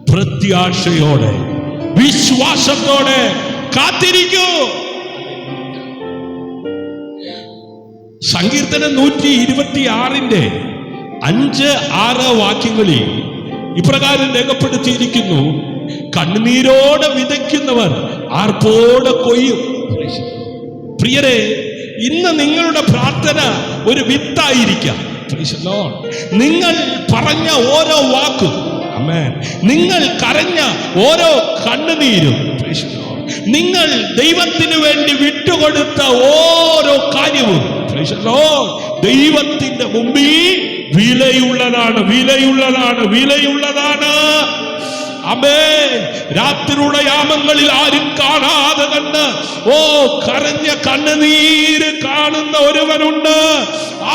പ്രത്യാശയോടെ വിശ്വാസത്തോടെ കാത്തിരിക്കൂ. സങ്കീർത്തനം 126 5-6 വാക്യങ്ങളിൽ ഇപ്രകാരം രേഖപ്പെടുത്തിയിരിക്കുന്നു: കണ്ണുനീരോടെ വിതയ്ക്കുന്നവർ ആർപ്പോടെ കൊയ്യും. പ്രിയരെ, ഇന്ന് നിങ്ങളുടെ പ്രാർത്ഥന ഒരു വിത്തായിരിക്കാം. നിങ്ങൾ പറഞ്ഞ ഓരോ വാക്കും, ആമേൻ, നിങ്ങൾ കരഞ്ഞ ഓരോ കണ്ണുനീരും, നിങ്ങൾ ദൈവത്തിന് വേണ്ടി വിട്ടുകൊടുത്ത ഓരോ കാര്യവും ദൈവത്തിന്റെ മുമ്പിൽ വിലയുള്ളതാണ്, വിലയുള്ളതാണ്, വിലയുള്ളതാണ്. ആമേൻ. രാത്രിയുടെ യാമങ്ങളിൽ ആരും കാണാതെ കണ്ട് കരഞ്ഞ കണ്ണുനീര് കാണുന്ന ഒരുവനുണ്ട്.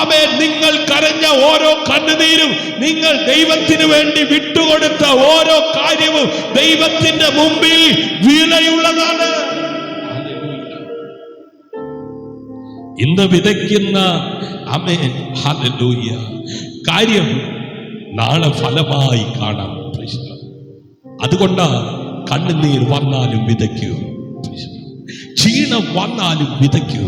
ആമേൻ. നിങ്ങൾ കരഞ്ഞ ഓരോ കണ്ണുനീരും, നിങ്ങൾ ദൈവത്തിന് വേണ്ടി വിട്ടുകൊടുത്ത ഓരോ കാര്യവും ദൈവത്തിന്റെ മുമ്പിൽ വിലയുള്ളതാണ്. ഇന്ന് വിതയ്ക്കുന്ന ആമേൻ ഹല്ലേലൂയ കാര്യം നാളെ ഫലമായി കാണാം. അതുകൊണ്ട് കണ്ണുനീർ വന്നാലും വിതയ്ക്കൂ, ക്ഷീണം വന്നാലും വിതയ്ക്കൂ,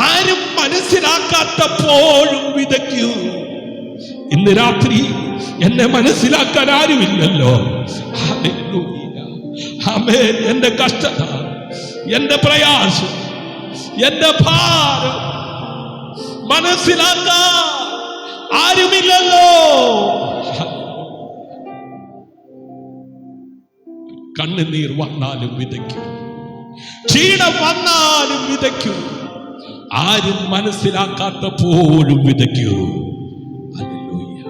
ആരും മനസ്സിലാക്കാത്തപ്പോഴും വിതയ്ക്കൂ. ഇന്ന് രാത്രി എന്നെ മനസ്സിലാക്കാൻ ആരുമില്ലല്ലോ. ആമേൻ. എന്റെ കഷ്ടത, എന്റെ പ്രയാസം, എന്റെ ഭാരം മനസ്സിലാക്കാൻ ആരുമില്ലല്ലോ. കണ്ണുനീർ വന്നാലും വിതയ്ക്കും, ക്ഷീണം വന്നാലും വിതയ്ക്കൂ, ആരും മനസ്സിലാക്കാത്തപ്പോഴും വിതയ്ക്കൂ. ഹല്ലേലൂയ.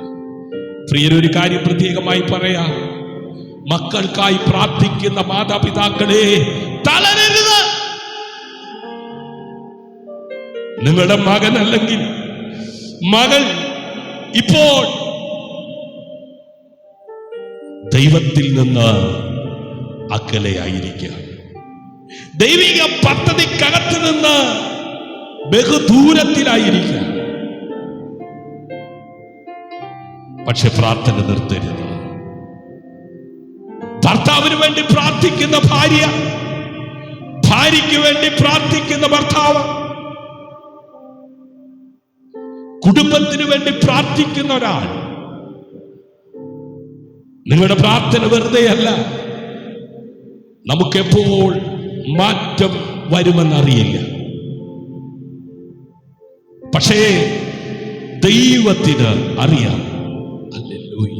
പ്രിയരൊരു കാര്യം പ്രത്യേകമായി പറയാം, മക്കൾക്കായി പ്രാർത്ഥിക്കുന്ന മാതാപിതാക്കളെ തളരരുത്. നിങ്ങളുടെ മകൻ അല്ലെങ്കിൽ മകൾ ഇപ്പോൾ ദൈവത്തിൽ നിന്ന് അകലെയായിരിക്കുക, ദൈവിക പദ്ധതിക്കകത്ത് നിന്ന് ബഹുദൂരത്തിലായിരിക്കുക. പക്ഷെ പ്രാർത്ഥന നിർത്തരുത്. ഭർത്താവിന് വേണ്ടി പ്രാർത്ഥിക്കുന്ന ഭാര്യ, ഭാര്യയ്ക്ക് വേണ്ടി പ്രാർത്ഥിക്കുന്ന ഭർത്താവ്, കുടുംബത്തിന് വേണ്ടി പ്രാർത്ഥിക്കുന്ന ഒരാൾ. നിങ്ങളുടെ പ്രാർത്ഥന വെറുതെയല്ല. നമുക്കെപ്പോൾ മാറ്റം വരുമെന്നറിയില്ല. പക്ഷേ ദൈവത്തിന് അറിയാം. ഹല്ലേലൂയ.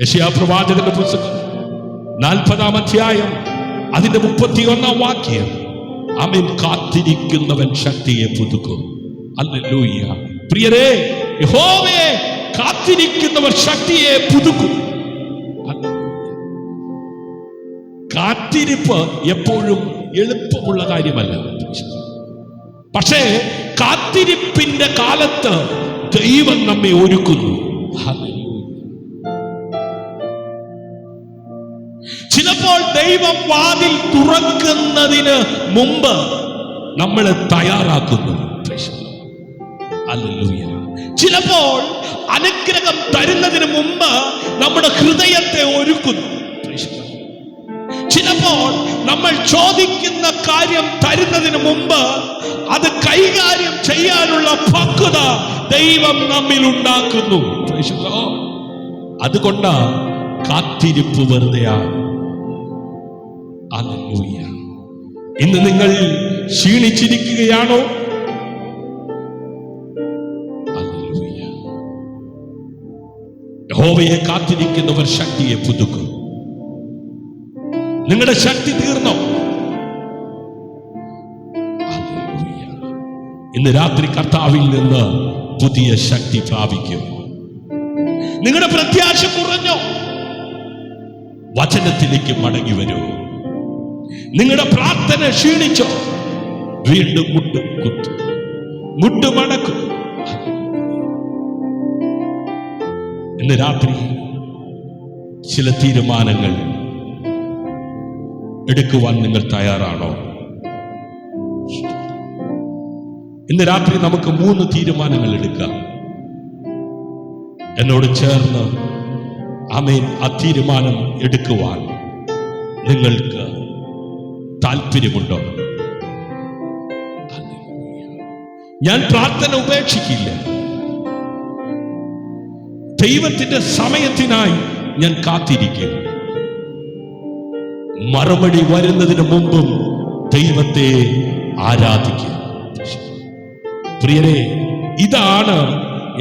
യെശയ്യാ പ്രവാചകന്റെ പുസ്തകം 40-ാം അധ്യായം അതിന്റെ 31-ാം വാക്യം, ആമേൻ, കാത്തിരിക്കുന്നവൻ ശക്തിയെ പുതുക്കും. ഹല്ലേലൂയ. പ്രിയരേ, യഹോവയെ കാത്തിരിക്കുന്നവർ ശക്തിയെ പുതുക്കും. കാത്തിരിപ്പ് എപ്പോഴും എളുപ്പമുള്ള കാര്യമല്ല. പക്ഷേ കാത്തിരിപ്പിന്റെ കാലത്ത് ദൈവം നമ്മെ ഒരുക്കുന്നു. ചിലപ്പോൾ ദൈവം വാതിൽ തുറക്കുന്നതിന് മുമ്പ് നമ്മളെ തയ്യാറാക്കുന്നു. ചിലപ്പോൾ അനുഗ്രഹം തരുന്നതിന് മുമ്പ് നമ്മുടെ ഹൃദയത്തെ ഒരുക്കുന്നു. ചിലപ്പോൾ നമ്മൾ ചോദിക്കുന്ന കാര്യം തരുന്നതിന് മുമ്പ് അത് കൈകാര്യം ചെയ്യാനുള്ള പക്വത ദൈവം നമ്മിൽ ഉണ്ടാക്കുന്നു. അതുകൊണ്ട് കാത്തിരിപ്പ് വെറുതെയാണ്. ഹല്ലേലൂയ. ഇന്ന് നിങ്ങൾ ക്ഷീണിച്ചിരിക്കുകയാണോ? ഹല്ലേലൂയ. യഹോവയെ കാത്തിരിക്കുന്നവർ ശക്തിയെ പുതുക്കും. നിങ്ങളുടെ ശക്തി തീർന്നോ? ഹല്ലേലൂയ. ഇന്ന് രാത്രി കർത്താവിൽ നിന്ന് പുതിയ ശക്തി പ്രാപിക്കും. നിങ്ങളുടെ പ്രത്യാശ കുറഞ്ഞോ? വചനത്തിലേക്ക് മടങ്ങി വരൂ. നിങ്ങളുടെ പ്രാർത്ഥന ക്ഷീണിച്ചോ? വീണ്ടും മുട്ടുമടക്കും. ഇന്ന് രാത്രി ചില തീരുമാനങ്ങൾ എടുക്കുവാൻ നിങ്ങൾ തയ്യാറാണോ? ഇന്ന് രാത്രി നമുക്ക് 3 തീരുമാനങ്ങൾ എടുക്കാം. എന്നോട് ചേർന്ന് ആമേൻ ആ തീരുമാനം എടുക്കുവാൻ നിങ്ങൾക്ക് താല്പര്യമുണ്ടോ? ഞാൻ പ്രാർത്ഥന ഉപേക്ഷിക്കില്ല. ദൈവത്തിന്റെ സമയത്തിനായി ഞാൻ കാത്തിരിക്കും. മറുപടി വരുന്നതിന് മുമ്പും ദൈവത്തെ ആരാധിക്കും. പ്രിയരെ, ഇതാണ്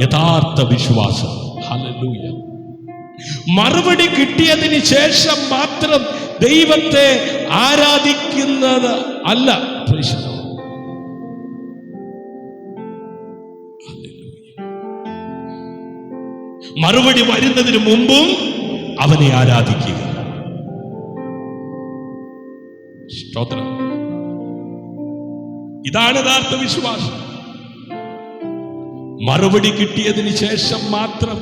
യഥാർത്ഥ വിശ്വാസം. ഹല്ലേലൂയ. മറുപടി കിട്ടിയതിന് ശേഷം മാത്രം ദൈവത്തെ ആരാധിക്കുന്നത് അല്ല. മറുപടി വരുന്നതിന് മുമ്പും അവനെ ആരാധിക്കുക. സ്തോത്രം. ഇതാണ് യഥാർത്ഥ വിശ്വാസം. മറുപടി കിട്ടിയതിന് ശേഷം മാത്രം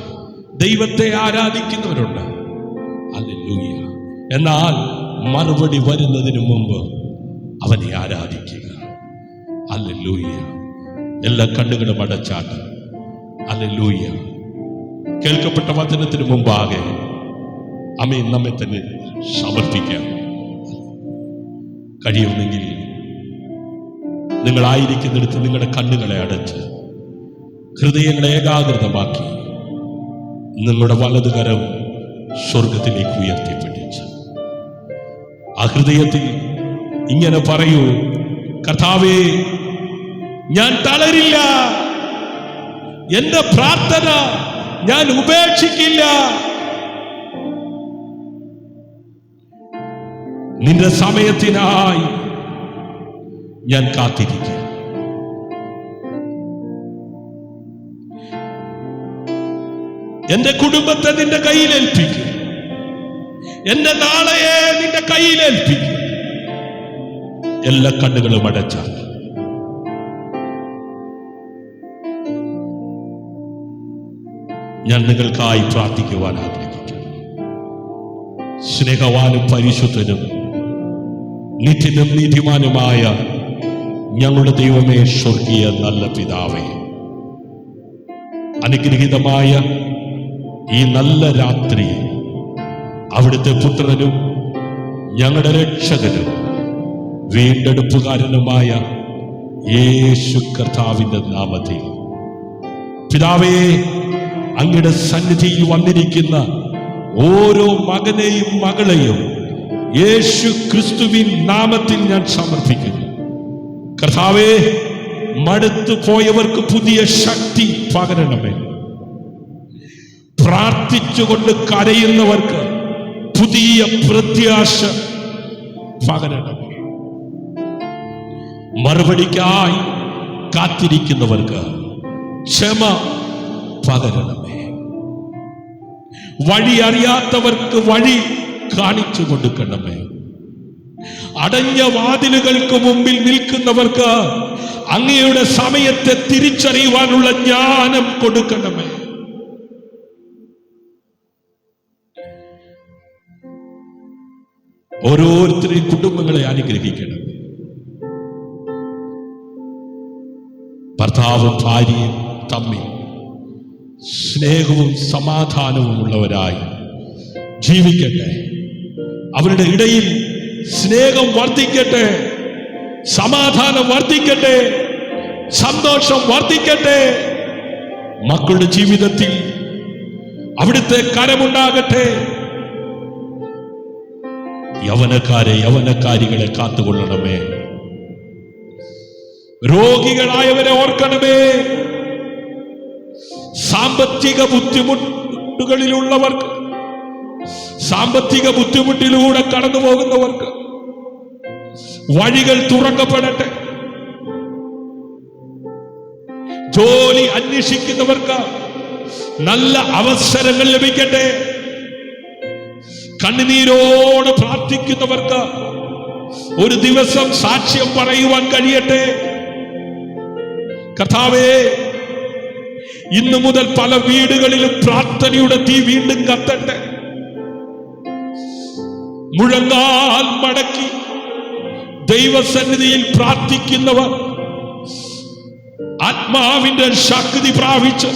ദൈവത്തെ ആരാധിക്കുന്നവരുണ്ട്. ഹല്ലേലൂയ. എന്നാൽ മറുപടി വരുന്നതിന് മുമ്പ് അവനെ ആരാധിക്കുക. ഹല്ലേലൂയ. എല്ലാ കണ്ണുകളും അടച്ചാട്ട്. ഹല്ലേലൂയ. കേൾക്കപ്പെട്ട വചനത്തിന് മുമ്പാകെ ആമേൻ നമ്മെ തന്നെ സമർപ്പിക്കാം. കഴിയുമെങ്കിൽ നിങ്ങളായിരിക്കുന്നിടത്ത് നിങ്ങളുടെ കണ്ണുകളെ അടച്ച് ഹൃദയങ്ങളെ ഏകാഗ്രതമാക്കി നിങ്ങളുടെ വലതുകരം സ്വർഗത്തിലേക്ക് ഉയർത്തിപ്പിടിച്ച് ആ ഹൃദയത്തിൽ ഇങ്ങനെ പറയൂ: കർത്താവേ, ഞാൻ തളരില്ല. എന്റെ പ്രാർത്ഥന ഞാൻ ഉപേക്ഷിക്കില്ല. നിന്റെ സമയത്തിനായി ഞാൻ കാത്തിരിക്കും. എന്റെ കുടുംബത്തെ നിന്റെ കയ്യിലേൽപ്പിക്കും. എന്റെ നാളെയെ നിന്റെ കയ്യിലേൽപ്പിക്കും. എല്ലാ കണ്ണുകളും അടച്ചാൽ ഞാൻ നിങ്ങൾക്കായി പ്രാർത്ഥിക്കുവാൻ ആഗ്രഹിക്കുന്നു. സ്നേഹവാനും പരിശുദ്ധനും നിത്യനും നീതിമാനുമായ ഞങ്ങളുടെ ദൈവമേ, സ്വർഗീയ നല്ല പിതാവേ, അനുഗ്രഹീതമായ ഈ നല്ല രാത്രി അവിടുത്തെ പുത്രനും ഞങ്ങളുടെ രക്ഷകനും വീണ്ടെടുപ്പുകാരനുമായ യേശു കർത്താവിന്റെ നാമത്തിൽ പിതാവേ, അങ്ങയുടെ സന്നിധിയിൽ വന്നിരിക്കുന്ന ഓരോ മകനെയും മകളെയും യേശു ക്രിസ്തുവിൻ നാമത്തിൽ ഞാൻ സമർപ്പിക്കുന്നു. കർത്താവേ, മടുത്തു പോയവർക്ക് പുതിയ ശക്തി പകരണമേ. പ്രാർത്ഥിച്ചുകൊണ്ട് കരയുന്നവർക്ക് പുതിയ പ്രത്യാശ പകരണമേ. മറുപടിക്കായി കാത്തിരിക്കുന്നവർക്ക് ക്ഷമ പകരണമേ. വഴി അറിയാത്തവർക്ക് വഴി കാണിച്ചു കൊടുക്കണമേ. അടഞ്ഞ വാതിലുകൾക്ക് മുമ്പിൽ നിൽക്കുന്നവർക്ക് അങ്ങയുടെ സമയത്തെ തിരിച്ചറിയുവാനുള്ള ജ്ഞാനം കൊടുക്കണമേ. ഓരോരുത്തരെയും കുടുംബങ്ങളെ അനുഗ്രഹിക്കണം. ഭർത്താവും ഭാര്യയും തമ്മിൽ സ്നേഹവും സമാധാനവും ഉള്ളവരായി ജീവിക്കട്ടെ. അവരുടെ ഇടയിൽ സ്നേഹം വർദ്ധിക്കട്ടെ, സമാധാനം വർദ്ധിക്കട്ടെ, സന്തോഷം വർദ്ധിക്കട്ടെ. മക്കളുടെ ജീവിതത്തിൽ അവിടുത്തെ കരമുണ്ടാകട്ടെ. യൗവനക്കാരികളെ കാത്തുകൊള്ളണമേ. രോഗികളായവരെ ഓർക്കണമേ. സാമ്പത്തിക ബുദ്ധിമുട്ടുകളിലുള്ളവർക്ക്, സാമ്പത്തിക ബുദ്ധിമുട്ടിലൂടെ കടന്നു പോകുന്നവർക്ക് വഴികൾ തുറക്കപ്പെടട്ടെ. ജോലി അന്വേഷിക്കുന്നവർക്ക് നല്ല അവസരങ്ങൾ ലഭിക്കട്ടെ. കണ്ണുനീരോട് പ്രാർത്ഥിക്കുന്നവർക്ക് ഒരു ദിവസം സാക്ഷ്യം പറയുവാൻ കഴിയട്ടെ. കർത്താവേ, ഇന്നു മുതൽ പല വീടുകളിലും പ്രാർത്ഥനയുടെ തീ വീണ്ടും കത്തട്ടെ. മുഴങ്ങാൽ മടക്കി ദൈവസന്നിധിയിൽ പ്രാർത്ഥിക്കുന്നവർ ആത്മാവിന്റെ ശക്തി പ്രാപിച്ച്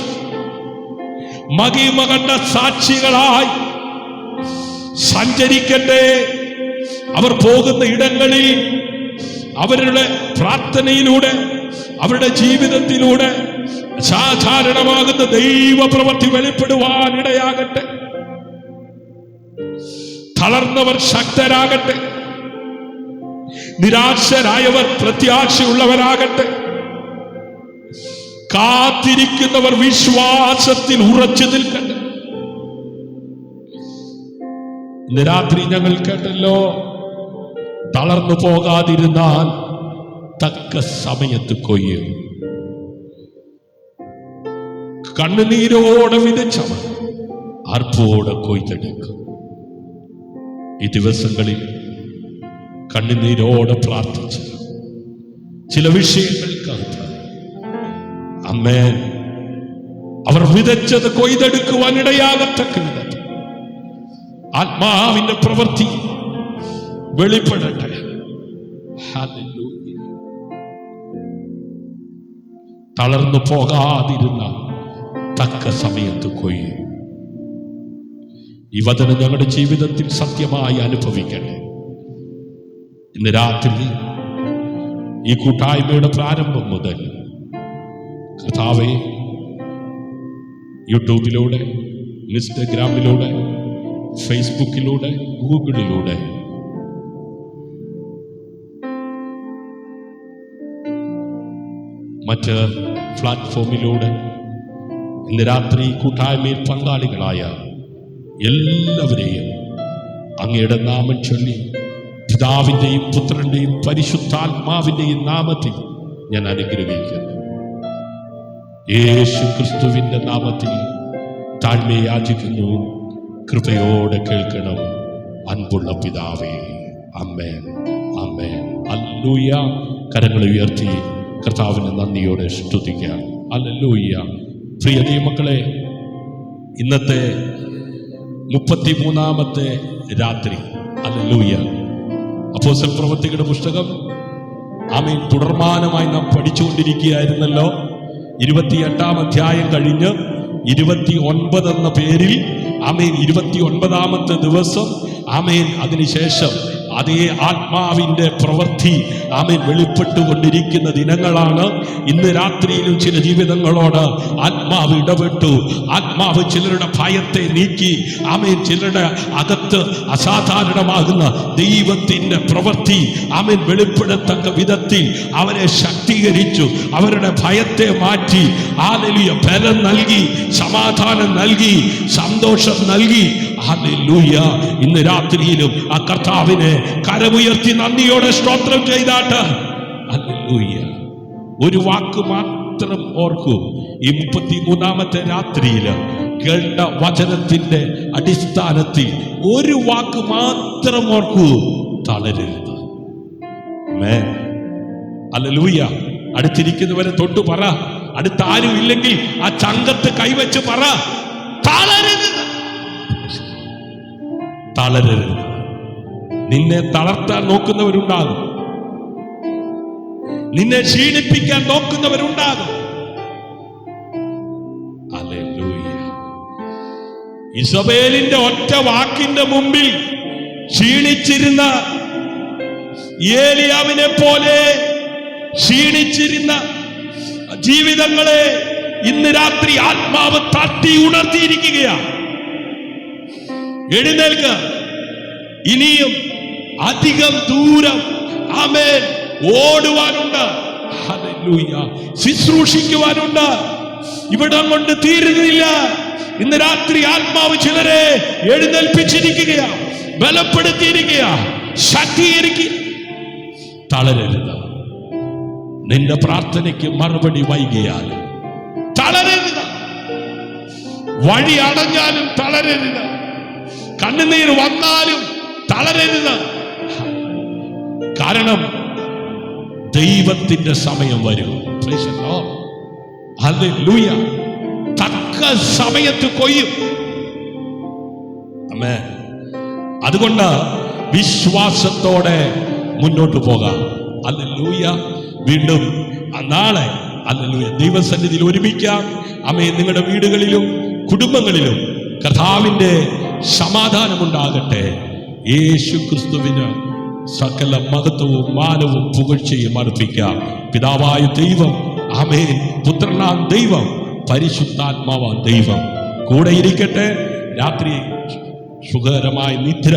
മഹിമ കണ്ട സാക്ഷികളായി സഞ്ചരിക്കട്ടെ. അവർ പോകുന്ന ഇടങ്ങളിൽ അവരുടെ പ്രാർത്ഥനയിലൂടെ, അവരുടെ ജീവിതത്തിലൂടെ സാധാരണമാകുന്ന ദൈവപ്രവൃത്തി വെളിപ്പെടുവാൻ ഇടയാകട്ടെ. തളർന്നവർ ശക്തരാകട്ടെ. നിരാശരായവർ പ്രത്യാശയുള്ളവരാകട്ടെ. കാത്തിരിക്കുന്നവർ വിശ്വാസത്തിൽ ഉറച്ചു നിൽക്കട്ടെ. ഇന്ന് രാത്രി ഞങ്ങൾ കേട്ടല്ലോ, തളർന്നു പോകാതിരുന്നാൽ തക്ക സമയത്ത് കൊയ്യും. കണ്ണുനീരോടെ വിതച്ചവർ ആർപ്പോടെ കൊയ്തെടുക്കും. ഈ ദിവസങ്ങളിൽ കണ്ണുനീരോടെ പ്രാർത്ഥിച്ച് ചില വിഷയങ്ങൾക്കകത്ത് അമ്മേൻ അവർ വിതച്ചത് കൊയ്തെടുക്കുവാൻ ഇടയാകത്തക്ക വിധത്തിൽ ആത്മാവിന്റെ പ്രവൃത്തി വെളിപ്പെടട്ടെ. ഹല്ലേലൂയ. തളർന്നു പോകാതിരുന്ന തക്ക സമയത്ത് കൊയ്യും. ഈ വചനം ഞങ്ങളുടെ ജീവിതത്തിൽ സത്യമായി അനുഭവിക്കട്ടെ. ഇന്ന് രാത്രി ഈ കൂട്ടായ്മയുടെ പ്രാരംഭം മുതൽ കർത്താവേ, യൂട്യൂബിലൂടെ, ഇൻസ്റ്റഗ്രാമിലൂടെ, ഫേസ്ബുക്കിലൂടെ, ഗൂഗിളിലൂടെ മറ്റ് പ്ലാറ്റ്ഫോമിലൂടെ ഇന്ന് രാത്രി കൂട്ടായ്മയിൽ പങ്കാളികളായ എല്ലാവരെയും അങ്ങയുടെ നാമം ചൊല്ലി പിതാവിൻ്റെയും പുത്രൻ്റെയും പരിശുദ്ധാത്മാവിൻ്റെയും നാമത്തിൽ ഞാൻ അനുഗ്രഹിക്കുന്നു. യേശു ക്രിസ്തുവിൻ്റെ നാമത്തിൽ താഴ്മയെ യാചിക്കുന്നു. കൃപയോടെ കേൾക്കണം അൻപുള്ള പിതാവേ. ആമേൻ, ആമേൻ, ഹല്ലേലൂയ. കരങ്ങൾ ഉയർത്തി കർത്താവിനെ നന്ദിയോടെ സ്തുതിക്കാം. ഹല്ലേലൂയ. പ്രിയ ദൈവമക്കളെ, ഇന്നത്തെ 33-ാമത്തെ രാത്രി, ഹല്ലേലൂയ, അപ്പോസ്തല പ്രവൃത്തികളുടെ പുസ്തകം ആമേൻ തുടർമാനമായി നാം പഠിച്ചുകൊണ്ടിരിക്കുകയായിരുന്നല്ലോ. 28-ാം അധ്യായം കഴിഞ്ഞ് 29 എന്ന പേരിൽ ആമേൻ 29-ാമത്തെ ദിവസം ആമേൻ അതിനുശേഷം അതേ ആത്മാവിൻ്റെ പ്രവൃത്തി ആമേൻ വെളിപ്പെട്ടുകൊണ്ടിരിക്കുന്ന ദിനങ്ങളാണ്. ഇന്ന് രാത്രിയിലും ചില ജീവിതങ്ങളോട് ആത്മാവ് ഇടപെട്ടു. ആത്മാവ് ചിലരുടെ ഭയത്തെ നീക്കി ആമേൻ ചിലരുടെ അകത്ത് അസാധാരണമാകുന്ന ദൈവത്തിൻ്റെ പ്രവൃത്തി ആമേൻ വെളിപ്പെടത്തക്ക വിധത്തിൽ അവരെ ശക്തീകരിച്ചു. അവരുടെ ഭയത്തെ മാറ്റി ഹല്ലേലൂയ ബലം നൽകി, സമാധാനം നൽകി, സന്തോഷം നൽകി. ഹല്ലേലൂയ. ഇന്ന് രാത്രിയിലും ആ കർത്താവിനെ കരമുയർത്തി നന്ദിയോടെ സ്തോത്രം ചെയ്താട്ട്. ഹല്ലേലൂയ. ഒരു വാക്ക് മാത്രം ഓർക്കൂ. ഈ 33-ാമത്തെ രാത്രിയിൽ കേട്ട വചനത്തിന്റെ അടിസ്ഥാനത്തിൽ ഒരു വാക്ക് മാത്രം ഓർക്കൂ: തളരരുത്. ആമേൻ, ഹല്ലേലൂയ. അടുത്തിരിക്കുന്നവരെ തൊട്ടു പറ, അടുത്ത ആരും ഇല്ലെങ്കിൽ ആ ചങ്കത്ത് കൈവച്ച് പറ, തളരരുത്, തളരരുത്. നിന്നെ തളർത്താൻ നോക്കുന്നവരുണ്ടാകും, നിന്നെ ക്ഷീണിപ്പിക്കാൻ നോക്കുന്നവരുണ്ടാകും. ഹല്ലേലൂയ. ഇസബേലിന്റെ ഒറ്റ വാക്കിന്റെ മുമ്പിൽ ക്ഷീണിച്ചിരുന്ന ഏലിയാവിനെ പോലെ ക്ഷീണിച്ചിരുന്ന ജീവിതങ്ങളെ ഇന്ന് രാത്രി ആത്മാവ് തട്ടി ഉണർത്തിയിരിക്കുകയാണ്. എഴുന്നേൽക്ക. ഇനിയും അധികം ദൂരം ആമേൻ ഓടുവാനുണ്ട്. ഹല്ലേലൂയ. ശുശ്രൂഷിക്കുവാനുണ്ട്. ഇവിടം കൊണ്ട് തീരുന്നില്ല. ഇന്ന് രാത്രി ആത്മാവ് ചിലരെ എഴുന്നേൽപ്പിച്ചിരിക്കുകയാണ്, ബലപ്പെടുത്തിയിരിക്കുകയാണ്, ശക്തീകരിക്കുക. തളരരുത്. നിന്റെ പ്രാർത്ഥനയ്ക്ക് മറുപടി വൈകിയാൽ തളരരുത്. വഴി അടഞ്ഞാലും തളരരുത്. കണ്ണുനീർ വന്നാലും തളരരുത്. കാരണം ദൈവത്തിന്റെ സമയം വരും. ഹല്ലേലൂയ. തക്ക സമയത്ത് കൊയ്യും. ആമേൻ. അതുകൊണ്ട് വിശ്വാസത്തോടെ മുന്നോട്ട് പോകാം. ഹല്ലേലൂയ. വീണ്ടും നാളെ ഹല്ലേലൂയ ദൈവസന്നിധിയിൽ ഒരുമിക്കാം. ആമേൻ. നിങ്ങളുടെ വീടുകളിലും കുടുംബങ്ങളിലും കർത്താവിന്റെ സമാധാനമുണ്ടാകട്ടെ. യേശു ക്രിസ്തുവിന് സകല മഹത്വവും മാനവും പുകഴ്ചയും അർപ്പിക്കാം. പിതാവായ ദൈവം, ആമേൻ, പുത്രനാം ദൈവം, പരിശുദ്ധാത്മാവാം ദൈവം കൂടെ ഇരിക്കട്ടെ. രാത്രി സുഖകരമായ നിദ്ര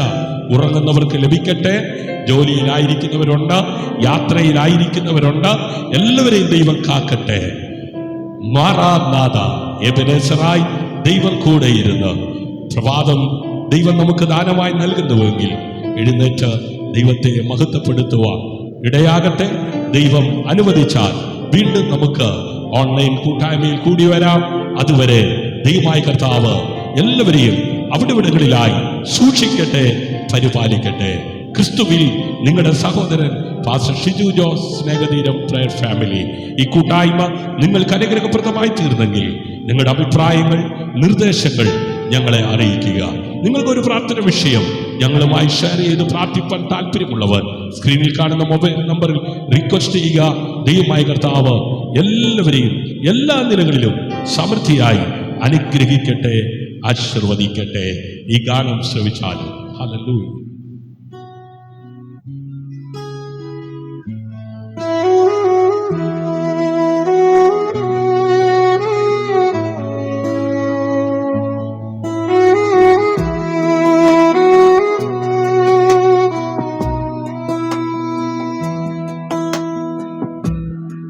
ഉറങ്ങുന്നവർക്ക് ലഭിക്കട്ടെ. ജോലിയിലായിരിക്കുന്നവരുണ്ട്, യാത്രയിലായിരിക്കുന്നവരുണ്ട്, എല്ലാവരെയും ദൈവം കാക്കട്ടെ. മാറാനാഥ എബെനേസറായി ദൈവം കൂടെ ഇരുന്ന് പ്രഭാതം ദൈവം നമുക്ക് ദാനമായി നൽകുന്നുവെങ്കിൽ എഴുന്നേറ്റ് ദൈവത്തെ മഹത്വപ്പെടുത്തുവാൻ ഇടയാകട്ടെ. ദൈവം അനുവദിച്ചാൽ വീണ്ടും നമുക്ക് ഓൺലൈൻ കൂട്ടായ്മയിൽ കൂടി വരാം. അതുവരെ ദൈവമായ കർത്താവ് എല്ലാവരെയും അവിടെവിടങ്ങളിലായി സൂക്ഷിക്കട്ടെ, പരിപാലിക്കട്ടെ. ക്രിസ്തുവിൽ നിങ്ങളുടെ സഹോദരൻ പാസ്റ്റർ ഷിജു ജോസ്, സ്നേഹതീരം പ്രയർ ഫാമിലി. ഈ കൂട്ടായ്മ നിങ്ങൾക്ക് അനുഗ്രഹപ്രദമായി തീർന്നെങ്കിൽ നിങ്ങളുടെ അഭിപ്രായങ്ങൾ, നിർദ്ദേശങ്ങൾ ഞങ്ങളെ അറിയിക്കുക. നിങ്ങൾക്കൊരു പ്രാർത്ഥന വിഷയം ഞങ്ങളുമായി ഷെയർ ചെയ്ത് പ്രാർത്ഥിപ്പാൻ താല്പര്യമുള്ളവർ സ്ക്രീനിൽ കാണുന്ന മൊബൈൽ നമ്പറിൽ റിക്വസ്റ്റ് ചെയ്യുക. ദൈവമായ കർത്താവ് എല്ലാവരെയും എല്ലാ നിലകളിലും സമൃദ്ധിയായി അനുഗ്രഹിക്കട്ടെ, ആശീർവദിക്കട്ടെ. ഈ ഗാനം ശ്രവിച്ചാലും. ഹല്ലേലൂയ.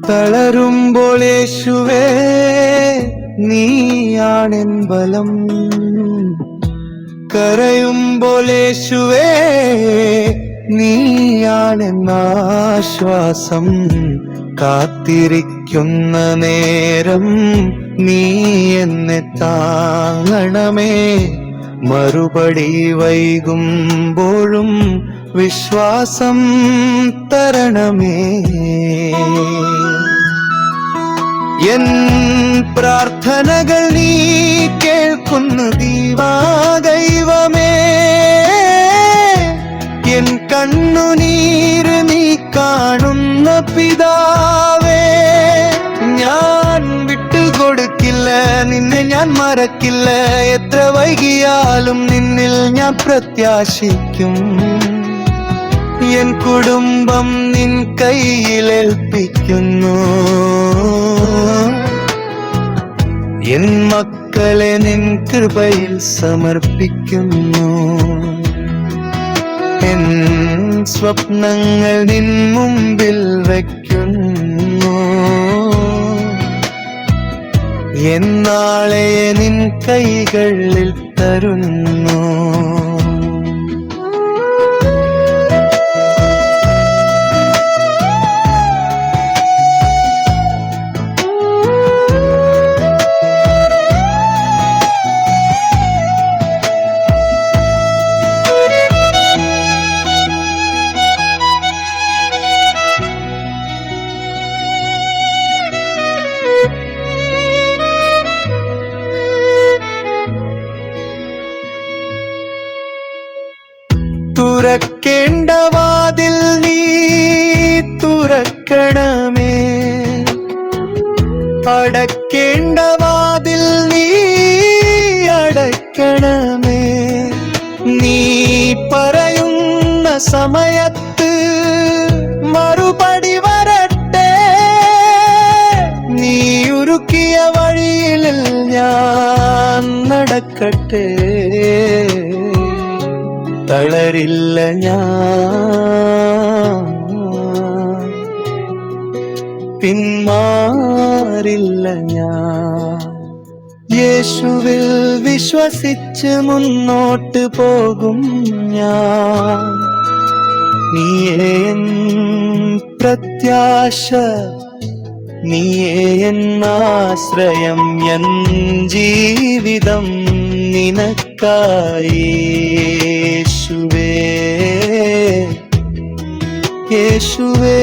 തള തളരുമ്പോൾ യേശുവേ നീയാണെൻ ബലം, കരയുമ്പോൾ യേശുവേ നീയാണെൻ ആശ്വാസം, കാത്തിരിക്കുന്ന നേരം നീ എന്നെ താങ്ങണമേ, മറുപടി വൈകുമ്പോഴും വിശ്വാസം തരണമേ. എൻ പ്രാർത്ഥനകൾ നീ കേൾക്കുന്നു ദൈവമേ, എൻ കണ്ണുനീര് നീ കാണുന്ന പിതാവേ. ഞാൻ വിട്ടുകൊടുക്കില്ല, നിന്നെ ഞാൻ മറക്കില്ല, എത്ര വൈകിയാലും നിന്നിൽ ഞാൻ പ്രത്യാശിക്കും. എൻ കുടുംബം നിൻ കയ്യിലേൽപ്പിക്കുന്നു, എൻ മക്കളെ നിൻ കൃപയിൽ സമർപ്പിക്കുന്നു. എൻ സ്വപ്നങ്ങൾ നിൻ മുമ്പിൽ വയ്ക്കുന്നു, എന്നാളെ നിൻ കൈകളിൽ തരുന്നു. തുറക്കേണ്ട വാതിൽ നീ തുറക്കണമേ, അടക്കേണ്ട വാതിൽ നീ അടക്കണമേ. നീ പറയുന്ന സമയത്ത് മറുപടി വരട്ടെ, നീ ഒരുക്കിയ വഴിയിൽ ഞാൻ നടക്കട്ടെ. തളരില്ല ഞാൻ, പിന്മാറില്ല ഞാൻ. യേശുവിൽ വിശ്വസിച്ച് മുന്നോട്ട് പോകും ഞാൻ. നീയേ എൻ പ്രത്യാശ, നീയേ എൻ ആശ്രയം, എൻ ജീവിതം നിനക്കായി യേശുവേ, യേശുവേ.